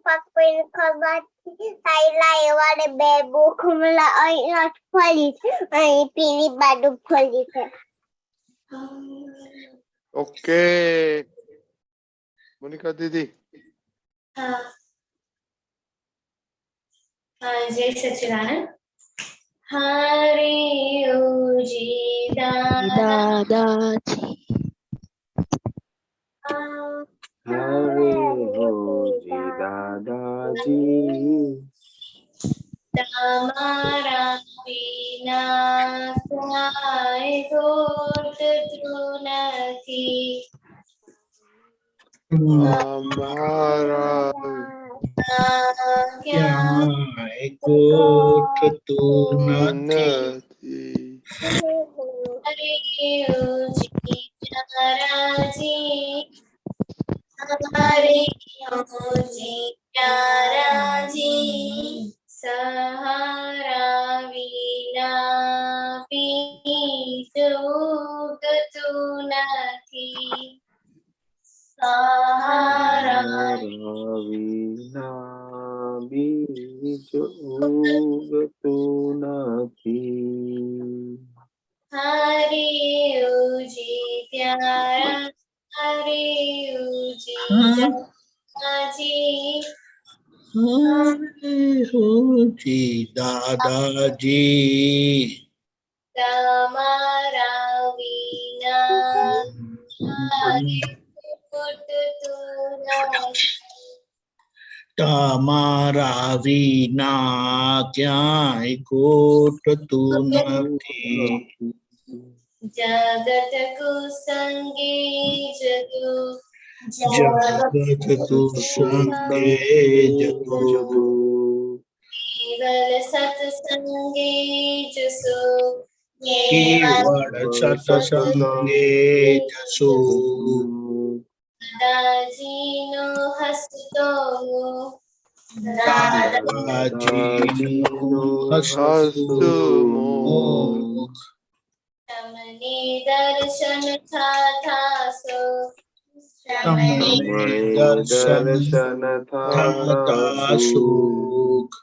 Pakuin kabati Thailand वाले बेबू कुमला और फली पीली बाडू फली है. ओके मोनिका दीदी. जय सच्चिदानंद. हरे ओ जी दादाजी. हरे हो जी दादाजी. તમારા વિના કાંઈ ગોતતું નથી. हमारा ક્યાંય ગોઠતું નથી. હરે ઓ જી પ્યારાજી. हरे जी प्याराजी. सहारा विना बीजो गतु નથી. सहारा વિના બીજ ઉગતું નથી. हरे ओ जी प्यारा. हरे ओ जी दादाजी. હરે હો જી દાદાજી. તમારા વિના ગોતતું નથી. તમારા વિના ક્યાંય ગોઠતું નથી. जगत कुसंगे जगु. જગત કુસંગે જગો. केवल सत्संगे जसो. કેવળ સત્સંગે જશો. दादाजी नो हसतो मुख. દાદાજીનું હસતું મુખ. તમને દર્શન થાતા સો. તમને દર્શન થતા સુખ.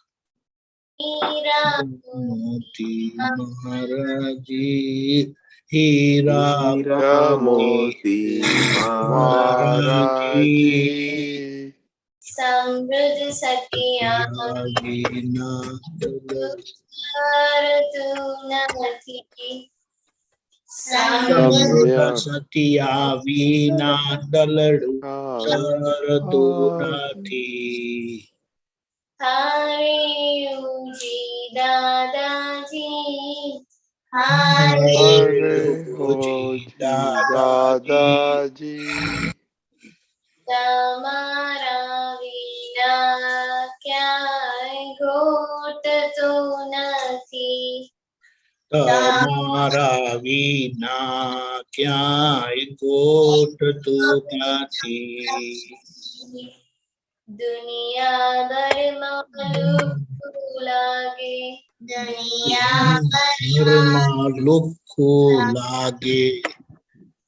हीरा મોતી મહારાજી. હીરા હીરા મોતી મહારાજી. समृद्ध सतिया વિના करतु નથી. સમૃદ્ધ સતિયા વિના દલડું સરતું નથી. हरे ओ जी दादाजी. હરે हरे હો हो જી जी દાદાજી. दादाजी. તમારા વિના ક્યાંય ગોતતું નથી. તમારા વિના ક્યાંય ગોઠતું નથી. દુનિયા ભરમાં લુખું લાગે. ઘરમાં લુખ્ખું લાગે.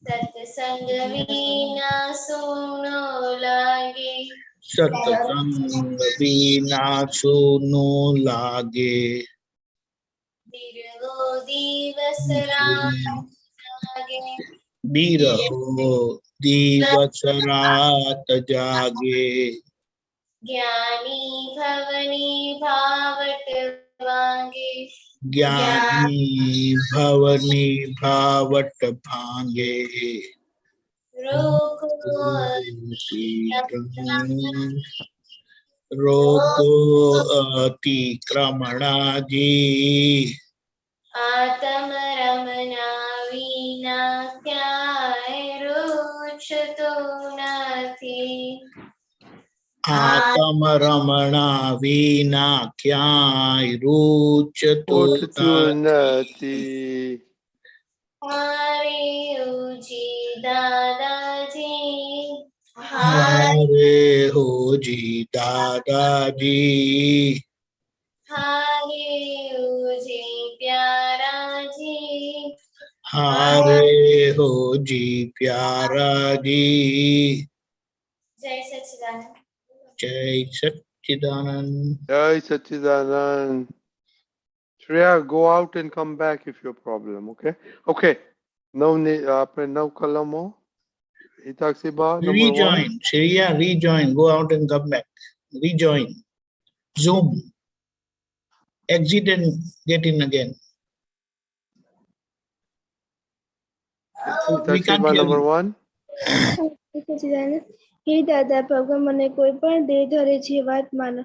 સત્સંગ વિના સૂનો લાગે. સત્સંગ વિના સૂનું લાગે. બિરવો દિવસ રાત જાગે. બિરહો દિવસ રાત જાગે. જ્ઞાની ભવની ભાવટ વાગે. જ્ઞાની ભવની ભાવટ ભાંગે. રોગો રોગો અતિક્રમણાજી. આત્મ રમના વિના ક્યાંય રૂચતો નથી. આત્મ રમણા વિના ક્યાંય રૂચતું उठતું નથી. નથી. हरे ओ जी दादाजी. હરે હો જી દાદાજી. हरे ओ जी प्याराजी. हरे हो जी प्यारा जी. जय सच्चिदानंद. Jai Satchidanand. Jai Sachidanand. Shreya, go out and come back if your problem. Okay. Okay. Now, now Kalamo. Hitaxiba, number one. Rejoin. Shreya, rejoin. Go out and come back. Rejoin. Zoom. Exit and get in again. We can't Hitaxiba, hear number you. one. હે દાદા ભગવાન મને કોઈ પણ દેહ ધરે જીવાત્માનો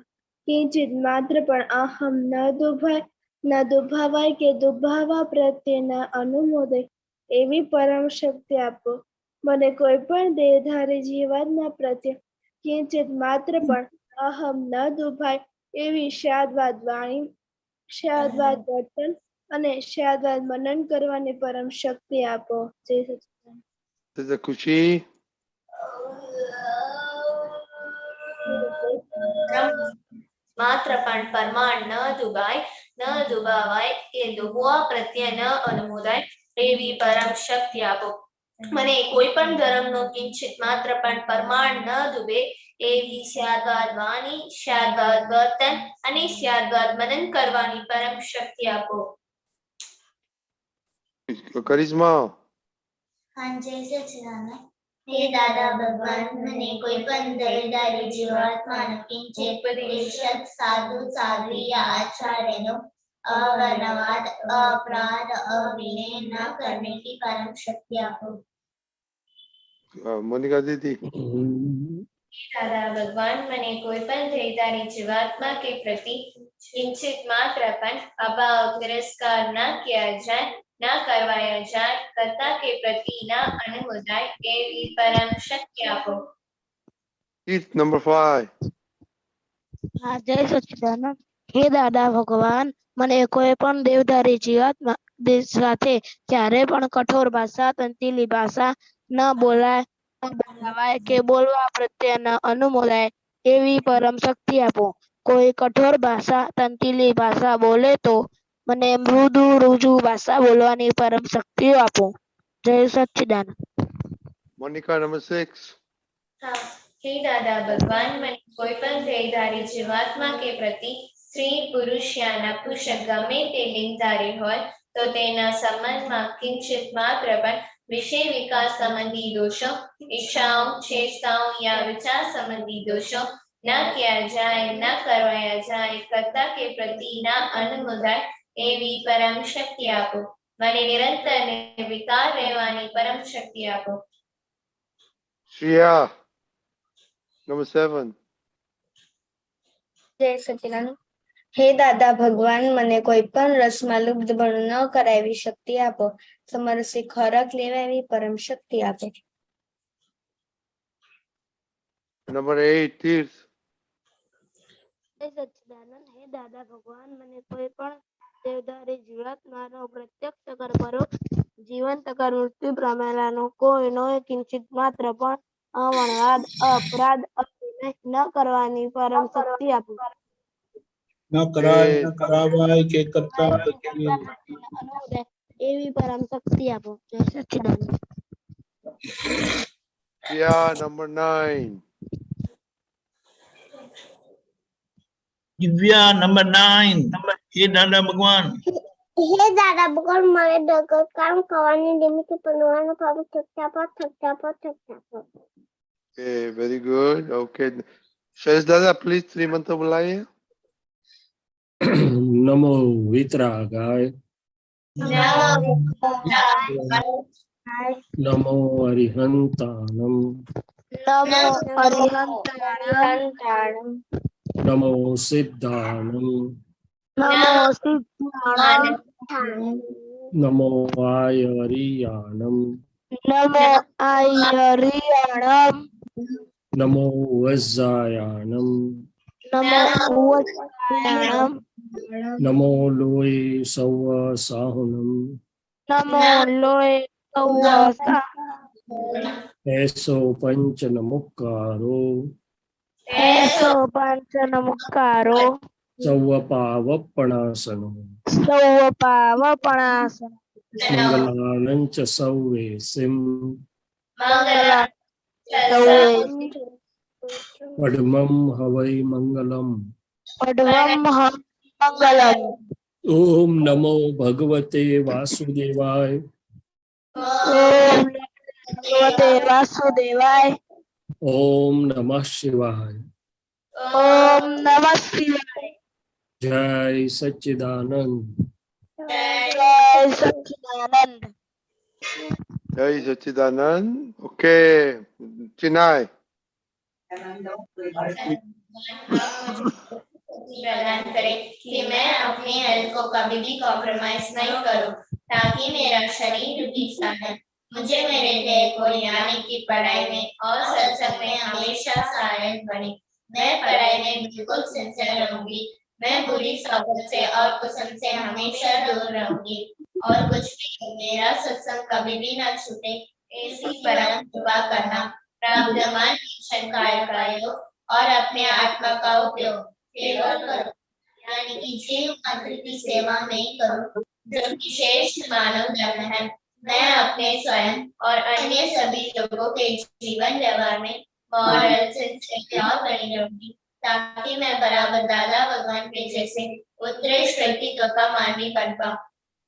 કિંચિત માત્ર પણ અહમ ન દુભાવાય કે દુભાવા પ્રત્યેના અનુમોદય એવી પરમ શક્તિ આપો. મને કોઈ પણ દેહધારી જીવાત્મા પ્રત્યે કિંચિત માત્ર પણ અહમ ન દુભાય એવી શાદવાદ વાણી, શાદવાદ વર્તન અને શાદવાદ મનન કરવાની પરમ શક્તિ આપો. જય સચ્ચિદાનંદ. This is Kushi. માત્ર પણ પરમાણ ન દુભાવાય કે દુભવા પ્રત્યે ન અનુમોદાય એવી પરમ શક્તિ આપો. મને કોઈ પણ ધર્મનો કિંચિત માત્ર પણ પરમાણ ન દુભે એવી શાદવાદ વાણી, શાદવાદ વર્તન અને શાદવાદ મનન કરવાની પરમ શક્તિ આપો. Charisma. હા, જય સચ્ચિદાનંદ. હે દાદા ભગવાન મને કોઈ પણ દરેદારી જીવાત્માનો કિંચિત ઉપદેશક સાધુ સાધ્વી या आचार्यનો अवनवाद, अपराध, अविनय न करने की परम शक्ति आपो. Monica Didi. દાદા ભગવાન મને કોઈ પણ દેહધારી જીવાત્મા કે પ્રતિ કિંચિત માત્ર પણ અભાવ તિરસ્કાર ન કિયા જાય, ન કરવાયા જાય, કરતા કે પ્રતિ ન અનુમોદાય એવી પરમ શક્તિ આપો. Keith, number 5. હા, જય સચ્ચિદાનંદ. હે દાદા ભગવાન મને કોઈ પણ દેવધારી જીવાત્મા સાથે ક્યારે પણ કઠોર ભાષા, તંતીલી ભાષા ન બોલાય, ન બોલાવાય કે બોલવા પ્રત્યે ન અનુમોદાય એવી પરમ શક્તિ આપો. કોઈ કઠોર ભાષા, તંતીલી ભાષા બોલે તો મને મૃદુ રુજુ ભાષા બોલવાની પરમ શક્તિ આપો. જય સચ્ચિદાનંદ. Monica, number 6. હે દાદા ભગવાન મને કોઈ પણ દેહધારી જીવાત્મા કે પ્રતિ સ્ત્રી, પુરુષ યા નપુંસક ગમે તે લિંગધારી હોય તો તેના સંબંધમાં કિંચિત માત્ર પણ વિષય વિકાસ સંબંધી દોષો, ઈચ્છાઓ, ચેષ્ટાઓ या વિચાર સંબંધી દોષો ન કિયા જાય, ન કરવાયા જાય, કરતા કે પ્રતિ ન અનુમોદાય એવી પરમ શક્તિ આપો. મને નિરંતર નિર્વિકાર રહેવાની પરમ શક્તિ આપો. Shreya, number 7. જય સચ્ચિદાનંદ. હે દાદા ભગવાન મને કોઈ પણ રસમાં લુબ્ધ બળ ન કરાવી શક્તિ આપો. સમરસી ખોરાક લેવા એવી પરમ શક્તિ આપો. Number 8, Tirth. જય સચ્ચિદાનંદ. હે દાદા ભગવાન મને કોઈ પણ દેવધારી જીવાત્માનો પ્રત્યક્ષ કર પરોક્ષ જીવંત કર મૃત્યુ પ્રમેલાનો કોઈનો કિંચિત માત્ર પણ અવણવાદ, અપરાધ, અવિનય ન કરવાની પરમ શક્તિ આપો. ન કરાય, ન કરાવાય કે કરતા અનુમોદાય એવી પરમ શક્તિ આપો. જય સચ્ચિદાનંદ. Shreya, number 9. દિવ્યા નંબર 9. હે દાદા ભગવાન હે દાદા ભગવાન મને ડગર કામ કરવાની નિમિત્તે બનવાનો ભાવ થકતા. Okay, very good. Okay. Shash Dada, please 3 mantra bulaiye. નમો વિતરાગાય, નમો અરિહંતાણમ, નમો અરિહંતાણમ, નમો સિદ્ધાણમ, નમો સિદ્ધાણમ, નમો આયરિયાણમ, નમો આયરિયાણમ, નમો વજ્જાયાણમ, નમો ઉવ્વસાયાણમ, નમો લોય સૌ સાહુનમ, નમો લોય સૌવસા, એસો પંચ નમુકારો, એસો પંચ નમસ્કારો, સૌ પાવપણાસનો, સૌ પાવપણાસન, મંગલાનંચ સૌવે સિમ, મંગલા સૌવે पद्मं हवै मंगलम। पद्मं मंगलम। ओम नमो भगवते वासुदेवाय। ओम भगवते वासुदेवाय। ओम नमः शिवाय। ओम नमः शिवाय। जय सच्चिदानंद। जय सच्चिदानंद। जय सच्चिदानंद। ओके, चिनाय। प्रदान करें कि मैं अपनी हेल्थ को कभी भी कॉम्प्रोमाइज नहीं करूं, ताकि मेरा शरीर भी साधन मुझे मेरे ध्येय को यानी कि पढ़ाई में और सत्संग में हमेशा सहायक बने। मैं पढ़ाई में बिल्कुल सिंसियर रहूंगी। मैं बुरी सोबत से और कुसंग से हमेशा दूर रहूंगी और कुछ भी मेरा सत्संग कभी भी न छूटे, ऐसी परम कृपा करना। प्राप्तमान ईश्वर का योग और अपने आत्मा का उपयोग केवल करो, यानी कि जीव मात्र की सेवा नहीं करो, जो कि श्रेष्ठ मानव धर्म है। मैं अपने स्वयं और अन्य सभी लोगों के जीवन व्यवहार में मॉरल सिंसियर बनी रहूंगी, ताकि मैं बराबर दादा भगवान के जैसे उत्कृष्ट व्यक्तित्व का मानवी बन पाऊं।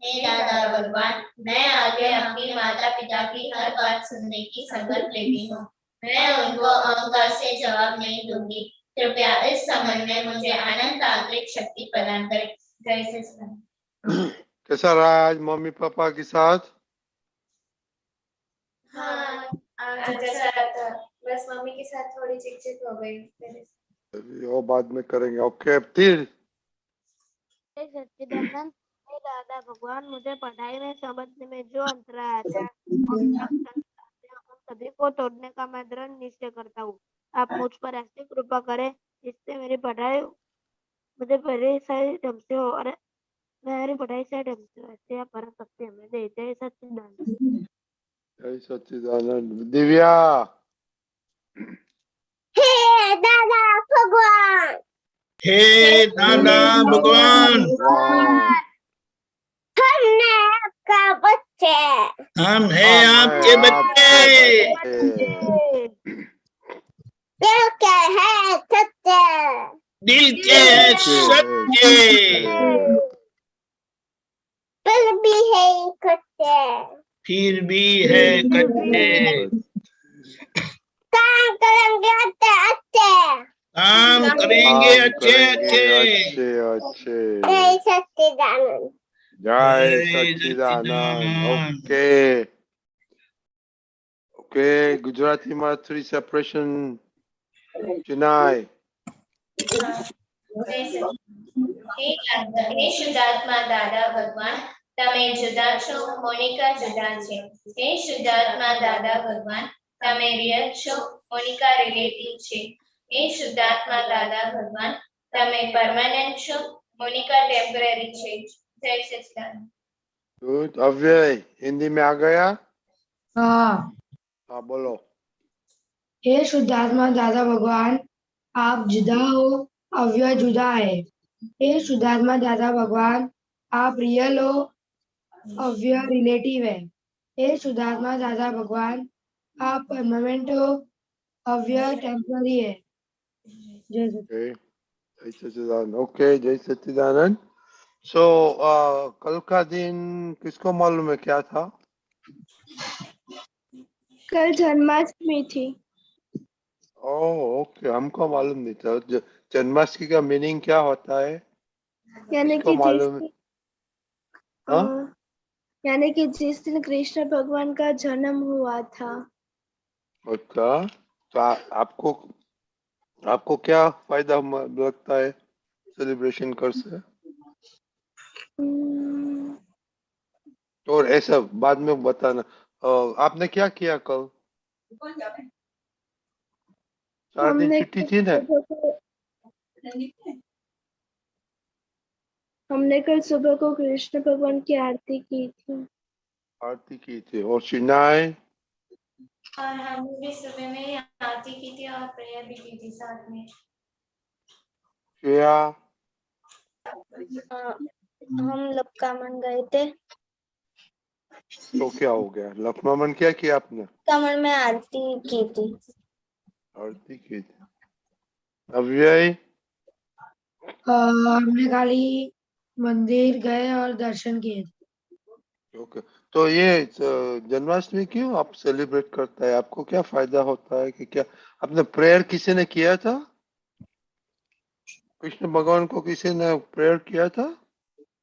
हे दादा भगवान, मैं आगे अपनी माता पिता की हर बात सुनने की संकल्प लेती हूँ। मैं उनको अहंकार से जवाब नहीं दूंगी। कृपया इस संबंध में मुझे अनंत आंतरिक शक्ति प्रदान करें। जय श्री कृष्ण। कैसा रहा आज मम्मी पापा के साथ? हाँ, आज जैसा रहता, बस मम्मी के साथ थोड़ी चिकचिक हो गई। अभी और बाद में करेंगे। ओके, फिर जय सच्चिदानंद। हे दादा भगवान, मुझे पढ़ाई में समझने में जो अंतराय आता है उन सभी को तोड़ने का मैं दृढ़ निश्चय करता हूँ। आप मुझ पर ऐसी कृपा करें जिससे मेरी पढ़ाई मुझे पहले सही ढंग से हो और मेरी पढ़ाई सही ढंग से हो। ऐसे आप कर सकते हैं। मैं जय सच्चिदानंद। जय सच्चिदानंद। दिव्या। हे दादा भगवान, हे दादा भगवान, वाह, हमने आपका बच्चे, हम हैं आपके बच्चे, दिल के है सच्चे, दिल के हैं सच्चे, दिल भी है कच्चे, फिर भी है कच्चे। काम करेंगे अच्छे, काम करेंगे काम अच्छे करेंगे अच्छे। अच्छे। जय सच्चिदानंद। जय जय सच्चिदानंद। सच्चिदानंद। ओके ओके, गुजराती में 3 सेपरेशन। चिनाय। हे શુદ્ધાત્મા દાદા ભગવાન, તમે જુદા છો, મોનિકા જુદા છે. હે શુદ્ધાત્મા દાદા ભગવાન, તમે રિયલ છો, મોનિકા રિલેટિવ છે. હે શુદ્ધાત્મા દાદા ભગવાન, તમે પરમાનન્ટ છો, મોનિકા ટેમ્પરરી છે. જય સચ્चिदानंद। गुड। अव्यय हिंदी में आ गया? हाँ। हाँ, बोलो। हे शुद्धात्मा दादा भगवान, आप जुदा हो, अव्यय जुदा है। हे शुद्धात्मा दादा भगवान, आप रियल हो, अव्यय रिलेटिव है। हे शुद्धात्मा दादा भगवान, आप परमानेंट हो, अव्यय टेम्पररी है। जय सच्चिदानंद। जय सच्चिदानंद। ओके, जय सच्चिदानंद। सो कल का दिन किसको मालूम है क्या था? कल जन्माष्टमी थी। ओह, ओके, हमको मालूम नहीं था। जन्माष्टमी का मीनिंग क्या होता है? यानी किसको कि मालूम है? हाँ? यानी कि जिस दिन कृष्ण भगवान का जन्म हुआ था। अच्छा, तो आपको क्या फायदा लगता है सेलिब्रेशन कर से? और ऐसा बाद में बताना। आपने क्या किया कल? 4 दिन छुट्टी थी ना? हमने कल सुबह को कृष्ण भगवान की आरती की थी। आरती की थी। और शिनाय? और हमने भी सुबह में आरती की थी और प्रेयर भी की थी साथ में। श्रेया? हम लपकामन गए थे। तो क्या हो गया? लखनऊ में क्या किया आपने? कमल में आरती की थी। आरती की थी। अव्यय? हमने खाली मंदिर गए और दर्शन किए थे। ओके, तो ये जन्माष्टमी क्यों आप सेलिब्रेट करता है? आपको क्या फायदा होता है कि क्या आपने प्रेयर किसी ने किया था? कृष्ण भगवान को किसी ने प्रेयर किया था?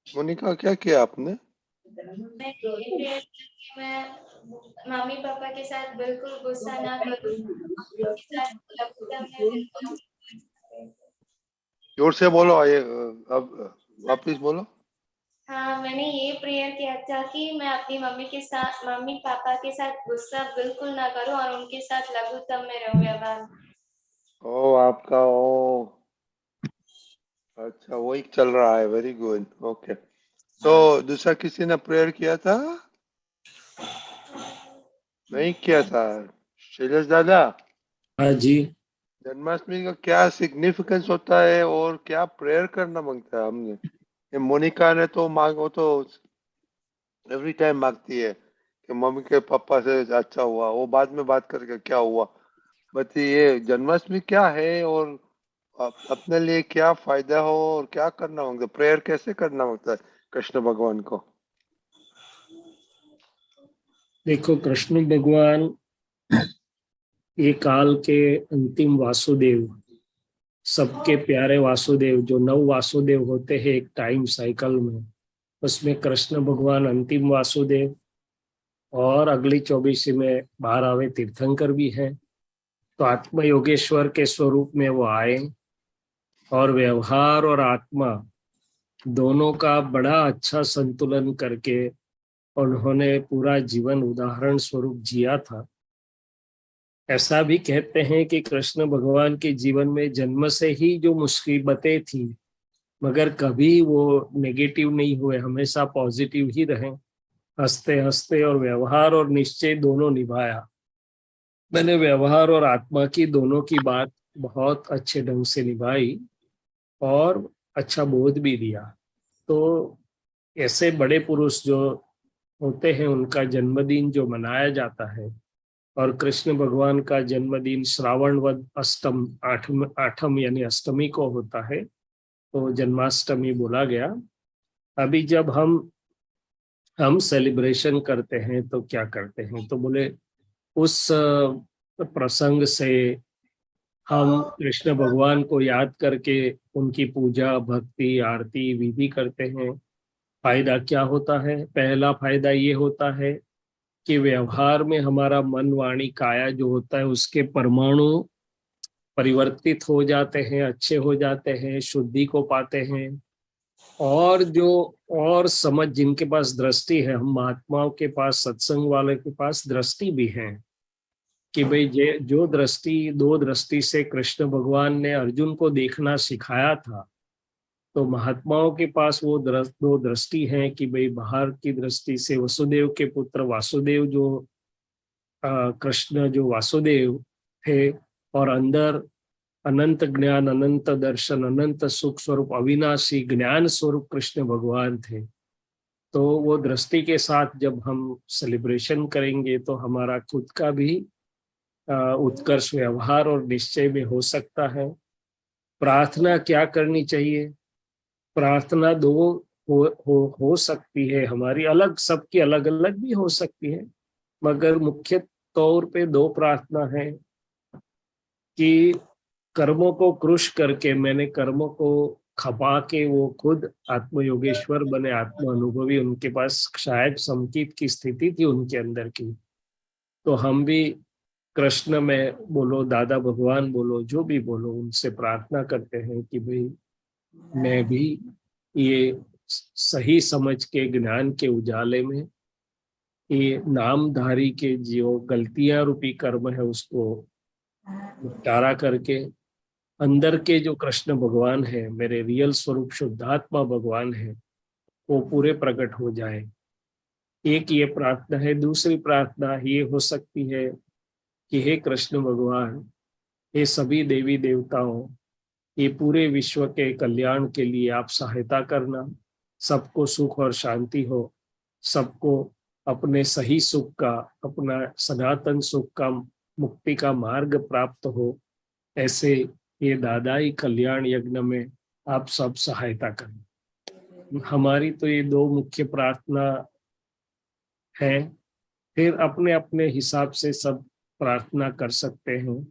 मोनिका, क्या किया आपने? मैं ये प्रेयर कि मैं मम्मी पापा के साथ बिल्कुल गुस्सा ना करूं, उनके साथ लघुता में बिल्कुल। जोर से बोलो, ये अब वापिस बोलो। हाँ, मैंने ये प्रेयर किया था कि मैं अपनी मम्मी पापा के साथ गुस्सा बिल्कुल ना करूं और उनके साथ लघुत्तम में रहूं व्यवहार। ओ आपका ओ, अच्छा वही चल रहा है, वेरी गुड, ओके। तो दूसरा किसी ने प्रेयर किया था? नहीं किया था? शैलेश दादा, हाँ जी। जन्माष्टमी का क्या सिग्निफिकेंस होता है और क्या प्रेयर करना मांगता है हमने? ये मोनिका ने तो मांगो तो एवरी टाइम मांगती है कि मम्मी के पापा से अच्छा हुआ, वो बाद में बात करके क्या हुआ। बट ये जन्माष्टमी क्या है और अपने लिए क्या फायदा हो और क्या करना मांगता है, प्रेयर कैसे करना मांगता है कृष्ण भगवान को? देखो, कृष्ण भगवान ये काल के अंतिम वासुदेव, सबके प्यारे वासुदेव, जो 9 वासुदेव होते हैं एक टाइम साइकिल में, उसमें कृष्ण भगवान अंतिम वासुदेव और अगली 24 में 12वें तीर्थंकर भी हैं। तो आत्म योगेश्वर के स्वरूप में वो आए और व्यवहार और आत्मा दोनों का बड़ा अच्छा संतुलन करके उन्होंने पूरा जीवन उदाहरण स्वरूप जिया था। ऐसा भी कहते हैं कि कृष्ण भगवान के जीवन में जन्म से ही जो मुसीबतें थी, मगर कभी वो नेगेटिव नहीं हुए, हमेशा पॉजिटिव ही रहे, हंसते हंसते और व्यवहार और निश्चय दोनों निभाया। मैंने व्यवहार और आत्मा की दोनों की बात बहुत अच्छे ढंग से निभाई और अच्छा बोध भी दिया। तो ऐसे बड़े पुरुष जो होते हैं उनका जन्मदिन जो मनाया जाता है, और कृष्ण भगवान का जन्मदिन श्रावण वद अष्टम आठम यानी अष्टमी को होता है, तो जन्माष्टमी बोला गया। अभी जब हम सेलिब्रेशन करते हैं तो क्या करते हैं, तो बोले उस प्रसंग से हम कृष्ण भगवान को याद करके उनकी पूजा भक्ति आरती विधि करते हैं। फायदा क्या होता है? पहला फायदा ये होता है कि व्यवहार में हमारा मन वाणी काया जो होता है उसके परमाणु परिवर्तित हो जाते हैं, अच्छे हो जाते हैं, शुद्धि को पाते हैं। और जो और समझ जिनके पास दृष्टि है, हम महात्माओं के पास, सत्संग वाले के पास दृष्टि भी है कि भाई जो दृष्टि, 2 दृष्टि से कृष्ण भगवान ने अर्जुन को देखना सिखाया था, तो महात्माओं के पास वो 2 दृष्टि है कि भाई बाहर की दृष्टि से वसुदेव के पुत्र वासुदेव जो कृष्ण जो वासुदेव थे, और अंदर अनंत ज्ञान अनंत दर्शन अनंत सुख स्वरूप अविनाशी ज्ञान स्वरूप कृष्ण भगवान थे। तो वो दृष्टि के साथ जब हम सेलिब्रेशन करेंगे तो हमारा खुद का भी उत्कर्ष व्यवहार और निश्चय में हो सकता है। प्रार्थना क्या करनी चाहिए? प्रार्थना 2 हो सकती है हमारी, अलग, सबकी अलग अलग भी हो सकती है, मगर मुख्य तौर पे 2 प्रार्थना है कि कर्मों को क्रुश करके, मैंने कर्मों को खपा के वो खुद आत्मयोगेश्वर बने, आत्म अनुभवी, उनके पास शायद समकित की स्थिति थी उनके अंदर की। तो हम भी कृष्ण में बोलो, दादा भगवान बोलो, जो भी बोलो, उनसे प्रार्थना करते हैं कि भाई मैं भी ये सही समझ के ज्ञान के उजाले में ये नामधारी के जो गलतियां रूपी कर्म है उसको निपटारा करके अंदर के जो कृष्ण भगवान है, मेरे रियल स्वरूप शुद्धात्मा भगवान है, वो पूरे प्रकट हो जाए। एक ये प्रार्थना है। दूसरी प्रार्थना ये हो सकती है कि हे कृष्ण भगवान, हे सभी देवी देवताओं, ये पूरे विश्व के कल्याण के लिए आप सहायता करना, सबको सुख और शांति हो, सबको अपने सही सुख का, अपना सनातन सुख का, मुक्ति का मार्ग प्राप्त हो, ऐसे ये दादाई कल्याण यज्ञ में आप सब सहायता करें। हमारी तो ये दो मुख्य प्रार्थना है, फिर अपने अपने हिसाब से सब प्रार्थना कर सकते हैं,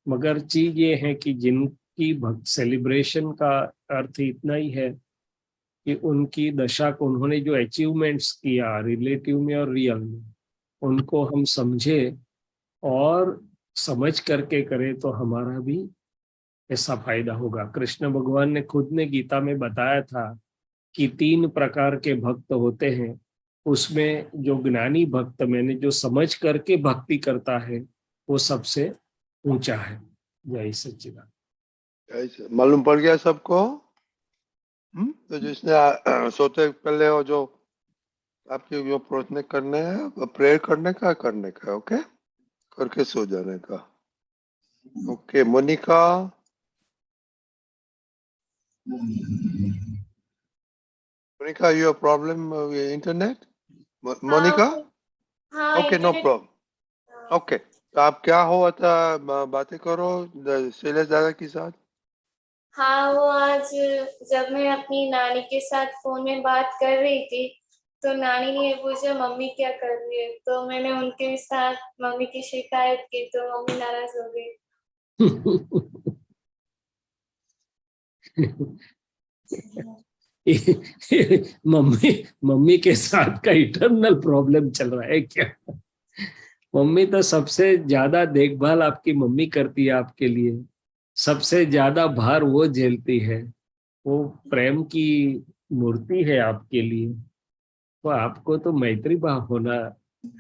मगर चीज ये है कि जिनकी भक्त सेलिब्रेशन का अर्थ इतना ही है कि उनकी दशा को, उन्होंने जो अचीवमेंट्स किया रिलेटिव में और रियल में, उनको हम समझे और समझ करके करें तो हमारा भी ऐसा फायदा होगा। कृष्ण भगवान ने खुद ने गीता में बताया था कि 3 प्रकार के भक्त होते हैं, उसमें जो ज्ञानी भक्त, मैंने जो समझ करके भक्ति करता है, वो सबसे ऊंचा है। जय सच्चिदानंद। मालूम पड़ गया सबको? तो जिसने सोते पहले वो जो आपके जो प्रार्थना करने हैं, प्रेयर करने का ओके, करके सो जाने का। Okay Monica, you have problem with internet? Monica? हाँ, okay no internet- problem. Okay, तो आप क्या हुआ था, बातें करो शैलेश दादा के साथ। हाँ, वो आज जब मैं अपनी नानी के साथ फोन में बात कर रही थी तो नानी ने पूछा मम्मी क्या कर रही है, तो मैंने उनके साथ मम्मी की शिकायत की तो मम्मी नाराज हो गई। मम्मी के साथ का इटरनल प्रॉब्लम चल रहा है क्या? मम्मी तो सबसे ज्यादा देखभाल आपकी मम्मी करती है आपके लिए, सबसे ज्यादा भार वो झेलती है, वो प्रेम की मूर्ति है आपके लिए। तो आपको तो मैत्री भाव होना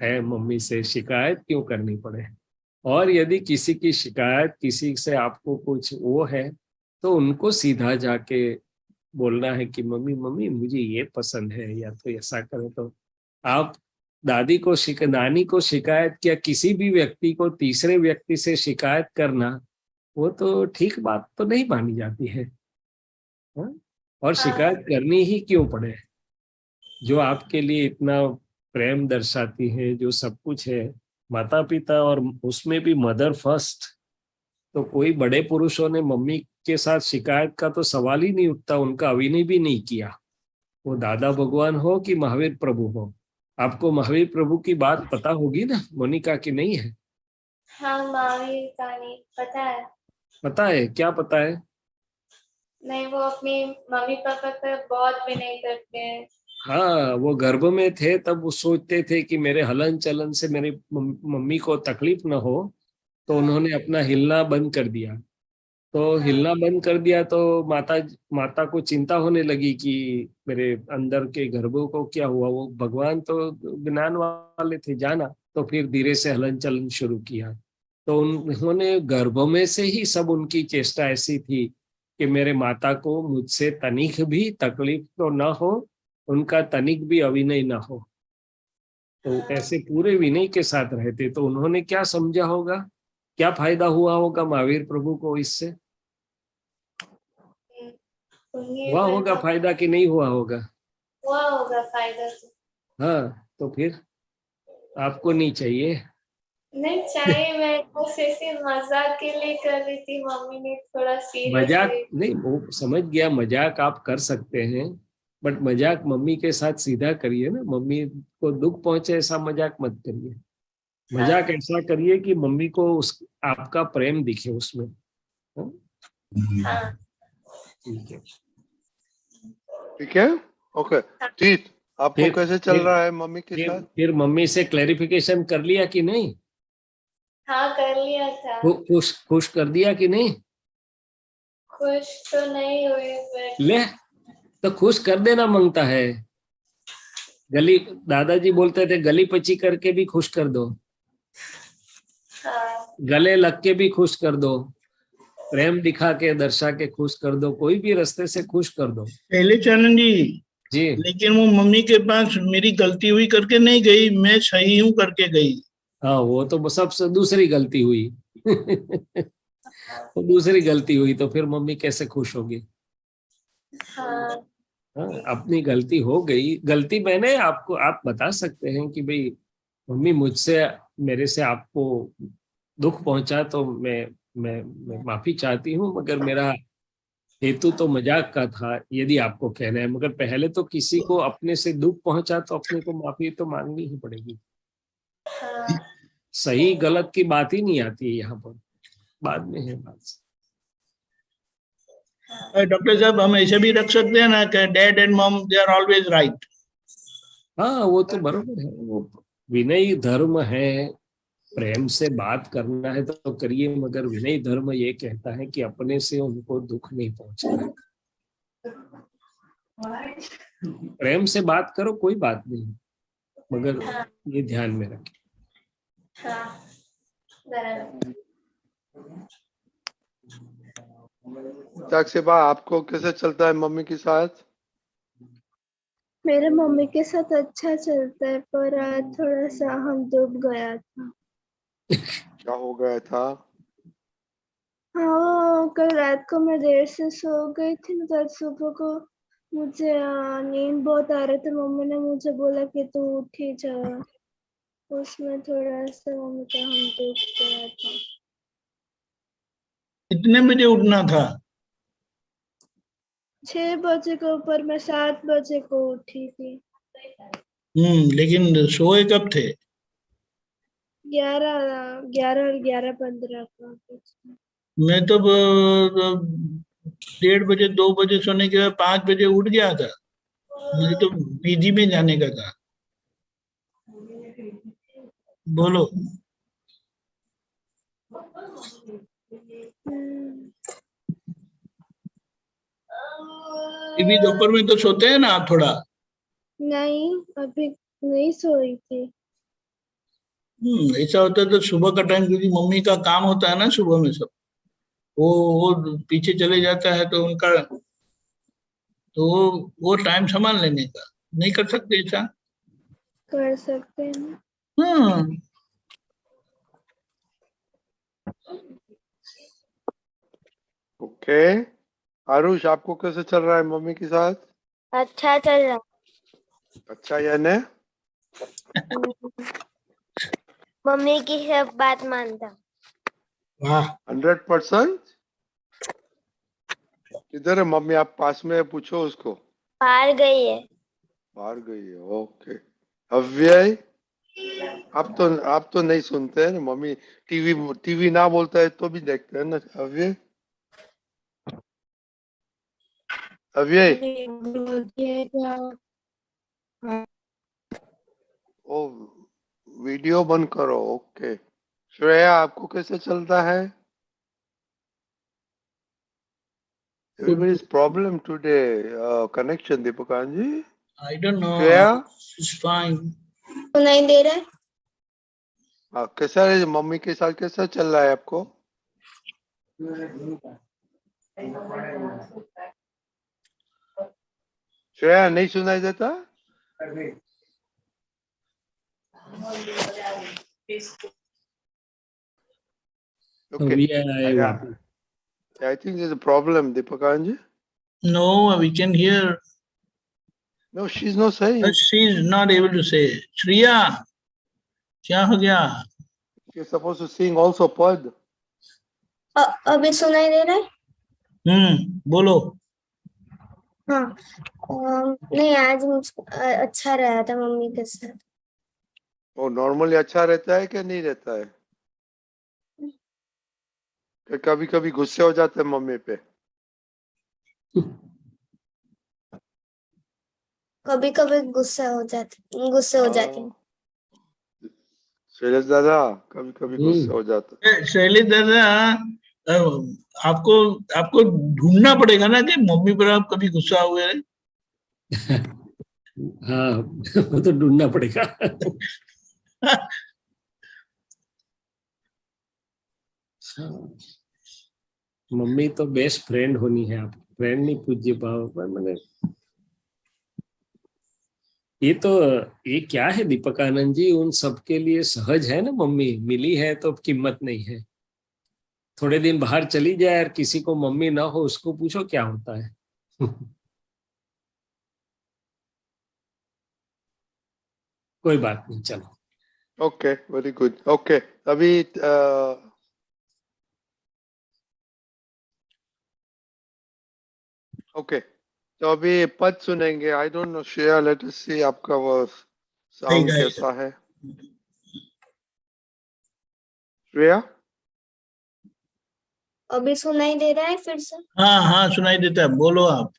है, मम्मी से शिकायत क्यों करनी पड़े। और यदि किसी की शिकायत, किसी से आपको कुछ वो है, तो उनको सीधा जाके बोलना है कि मम्मी मम्मी मुझे ये पसंद है, या तो ऐसा करें। तो आप दादी को नानी को शिकायत, या किसी भी व्यक्ति को तीसरे व्यक्ति से शिकायत करना, वो तो ठीक बात तो नहीं मानी जाती है। और शिकायत करनी ही क्यों पड़े? जो आपके लिए इतना प्रेम दर्शाती है, जो सब कुछ है, माता पिता, और उसमें भी मदर फर्स्ट, तो कोई बड़े पुरुषों ने मम्मी के साथ शिकायत का तो सवाल ही नहीं उठता, उनका अभिनय भी नहीं किया। वो दादा भगवान हो कि महावीर प्रभु हो। आपको महावीर प्रभु की बात पता होगी ना मोनिका, की नहीं है? हाँ, महावीर कहानी पता है। पता है? क्या पता है? नहीं, वो अपनी मम्मी पापा पर बहुत विनय करते हैं। हाँ, वो गर्भ में थे तब वो सोचते थे कि मेरे हलन चलन से मेरी मम्मी को तकलीफ न हो, तो उन्होंने अपना हिलना बंद कर दिया। तो हिलना बंद कर दिया तो माता को चिंता होने लगी कि मेरे अंदर के गर्भों को क्या हुआ। वो भगवान तो ज्ञान वाले थे, जाना, तो फिर धीरे से हलन चलन शुरू किया। तो उन्होंने गर्भ में से ही सब, उनकी चेष्टा ऐसी थी कि मेरे माता को मुझसे तनिक भी तकलीफ तो ना हो, उनका तनिक भी अभिनय ना हो। तो ऐसे पूरे विनय के साथ रहते। तो उन्होंने क्या समझा होगा, क्या फायदा हुआ होगा महावीर प्रभु को इससे? हुआ होगा फायदा कि नहीं हुआ होगा? हुआ होगा फायदा तो। हाँ, तो फिर आपको नहीं चाहिए? नहीं चाहिए, मैं बस ऐसे मजाक के लिए कर रही थी, मम्मी ने थोड़ा सीरियस मजाक नहीं, वो समझ गया, मजाक आप कर सकते हैं, बट मजाक मम्मी के साथ सीधा करिए ना। मम्मी को दुख पहुंचे ऐसा मजाक मत करिए। मजाक ऐसा करिए कि मम्मी को उस आपका प्रेम दिखे उसमें। हाँ, ठीक है, ठीक है, ओके। ठीक, आपको कैसे चल रहा है मम्मी के साथ? फिर मम्मी से क्लैरिफिकेशन कर लिया कि नहीं? हाँ कर लिया था। खुश कर दिया कि नहीं? खुश तो नहीं हुए पर ले, तो खुश कर देना मांगता है। गली, दादाजी बोलते थे गली पची करके भी खुश कर दो, हाँ, गले लग के भी खुश कर दो, प्रेम दिखा के दर्शा के खुश कर दो, कोई भी रास्ते से खुश कर दो। शैलेश आनंद जी, लेकिन वो मम्मी के पास मेरी गलती हुई करके नहीं गई, मैं सही हूँ करके गई। हाँ, वो तो सबसे दूसरी गलती हुई। वो दूसरी गलती हुई तो फिर मम्मी कैसे खुश होगी? हाँ, हाँ, अपनी गलती हो गई। गलती मैंने आपको, आप बता सकते हैं कि भाई मम्मी मुझसे, मेरे से आपको दुख पहुंचा तो मैं मैं माफी चाहती हूँ, मगर मेरा हेतु तो मजाक का था, यदि आपको कहना है। मगर पहले तो किसी को अपने से दुख पहुंचा तो अपने को माफी तो मांगनी ही पड़ेगी। हाँ सही गलत की बात ही नहीं आती है यहाँ पर, बाद में है बात। डॉक्टर साहब, हम ऐसे भी रख सकते हैं ना कि dad and mom they are always right. हाँ, वो तो बरोबर है, वो विनयी धर्म है। प्रेम से बात करना है तो करिए, मगर विनयी धर्म ये कहता है कि अपने से उनको दुख नहीं पहुंचाना। प्रेम से बात करो, कोई बात नहीं, मगर ये ध्यान में रखें। हाँ बराबर। साक्षीबा, आपको कैसे चलता है मम्मी के साथ? मेरे मम्मी के साथ अच्छा चलता है, पर आज थोड़ा सा हम डूब गया था। क्या हो गया था? हाँ, कल रात को मैं देर से सो गई थी ना, कल सुबह को मुझे नींद बहुत आ रही थी। मम्मी ने मुझे बोला कि तू उठ ही जा। उसमें थोड़ा सा मम्मी का हम डूब गया था। कितने बजे उठना था? 6 बजे के ऊपर मैं 7 बजे को उठी थी। लेकिन सोए कब थे? 11:15 का कुछ। मैं तो 1:30 बजे 2 बजे सोने के बाद 5 बजे उठ गया था। मुझे तो पीजी में जाने का था। बोलो। हम्म, अभी दोपहर में तो सोते हैं ना आप थोड़ा। नहीं, अभी नहीं सोई थी। ऐसा होता है तो सुबह का टाइम, क्योंकि मम्मी का काम होता है ना सुबह में सब, वो पीछे चले जाता है तो उनका, तो वो टाइम संभाल लेने का। नहीं कर सकते ऐसा? कर सकते हैं ना। हाँ। ओके। आरुष, आपको कैसे चल रहा है मम्मी के साथ? अच्छा चल रहा। अच्छा यानी? मम्मी की सब बात मानता। वाह। 100%? किधर है मम्मी? आप पास में है, पूछो उसको। बाहर गई है। बाहर गई है, ओके। अव्यय, आप तो नहीं सुनते हैं ना मम्मी? टीवी ना बोलता है तो भी देखते हैं ना अव्यय? अव्यय, ओ, वीडियो बंद करो। ओके। श्रेया, आपको कैसे चलता है? Everybody's problem today. Connection, Deepakan ji. I don't know. Shreya, it's fine. सुनाई दे रहा है? कैसा है मम्मी के साथ, कैसा चल रहा है आपको? श्रेया, नहीं सुनाई देता? Okay. अभी आए वापस। I think there's a problem, Deepakan ji. No, we can hear. No, she's not saying. She is not able to say. Shriya, क्या हो गया? She's supposed to sing also Pad. अभी सुनाई दे रहा है? बोलो। हाँ। नहीं, आज मुझको अच्छा रहा था मम्मी के साथ। वो नॉर्मली अच्छा रहता है कि नहीं रहता है? कि कभी कभी गुस्से हो जाते हैं मम्मी पे? कभी कभी गुस्से हो जाते हैं। शैलेश दादा, कभी कभी गुस्से हो जाते हैं। शैलेश दादा, अ, आपको आपको ढूंढना पड़ेगा ना कि मम्मी पर आप कभी गुस्सा हुए। हाँ, वो तो ढूंढना पड़ेगा। मम्मी तो बेस्ट फ्रेंड होनी है आपकी, फ्रेंड नहीं पूज्य भाव पर। मैंने ये तो, ये क्या है दीपक आनंद जी, उन सबके लिए सहज है ना। मम्मी मिली है तो कीमत नहीं है। थोड़े दिन बाहर चली जाए और किसी को मम्मी ना हो, उसको पूछो क्या होता है। कोई बात नहीं, चलो। Okay, very good. ओके, अभी ओके, तो अभी पद सुनेंगे। I don't know, Shreya, let us see आपका वो साउंड गाएगा। कैसा है। श्रेया, अभी सुनाई दे रहा है फिर से? हाँ हाँ सुनाई देता है, बोलो आप।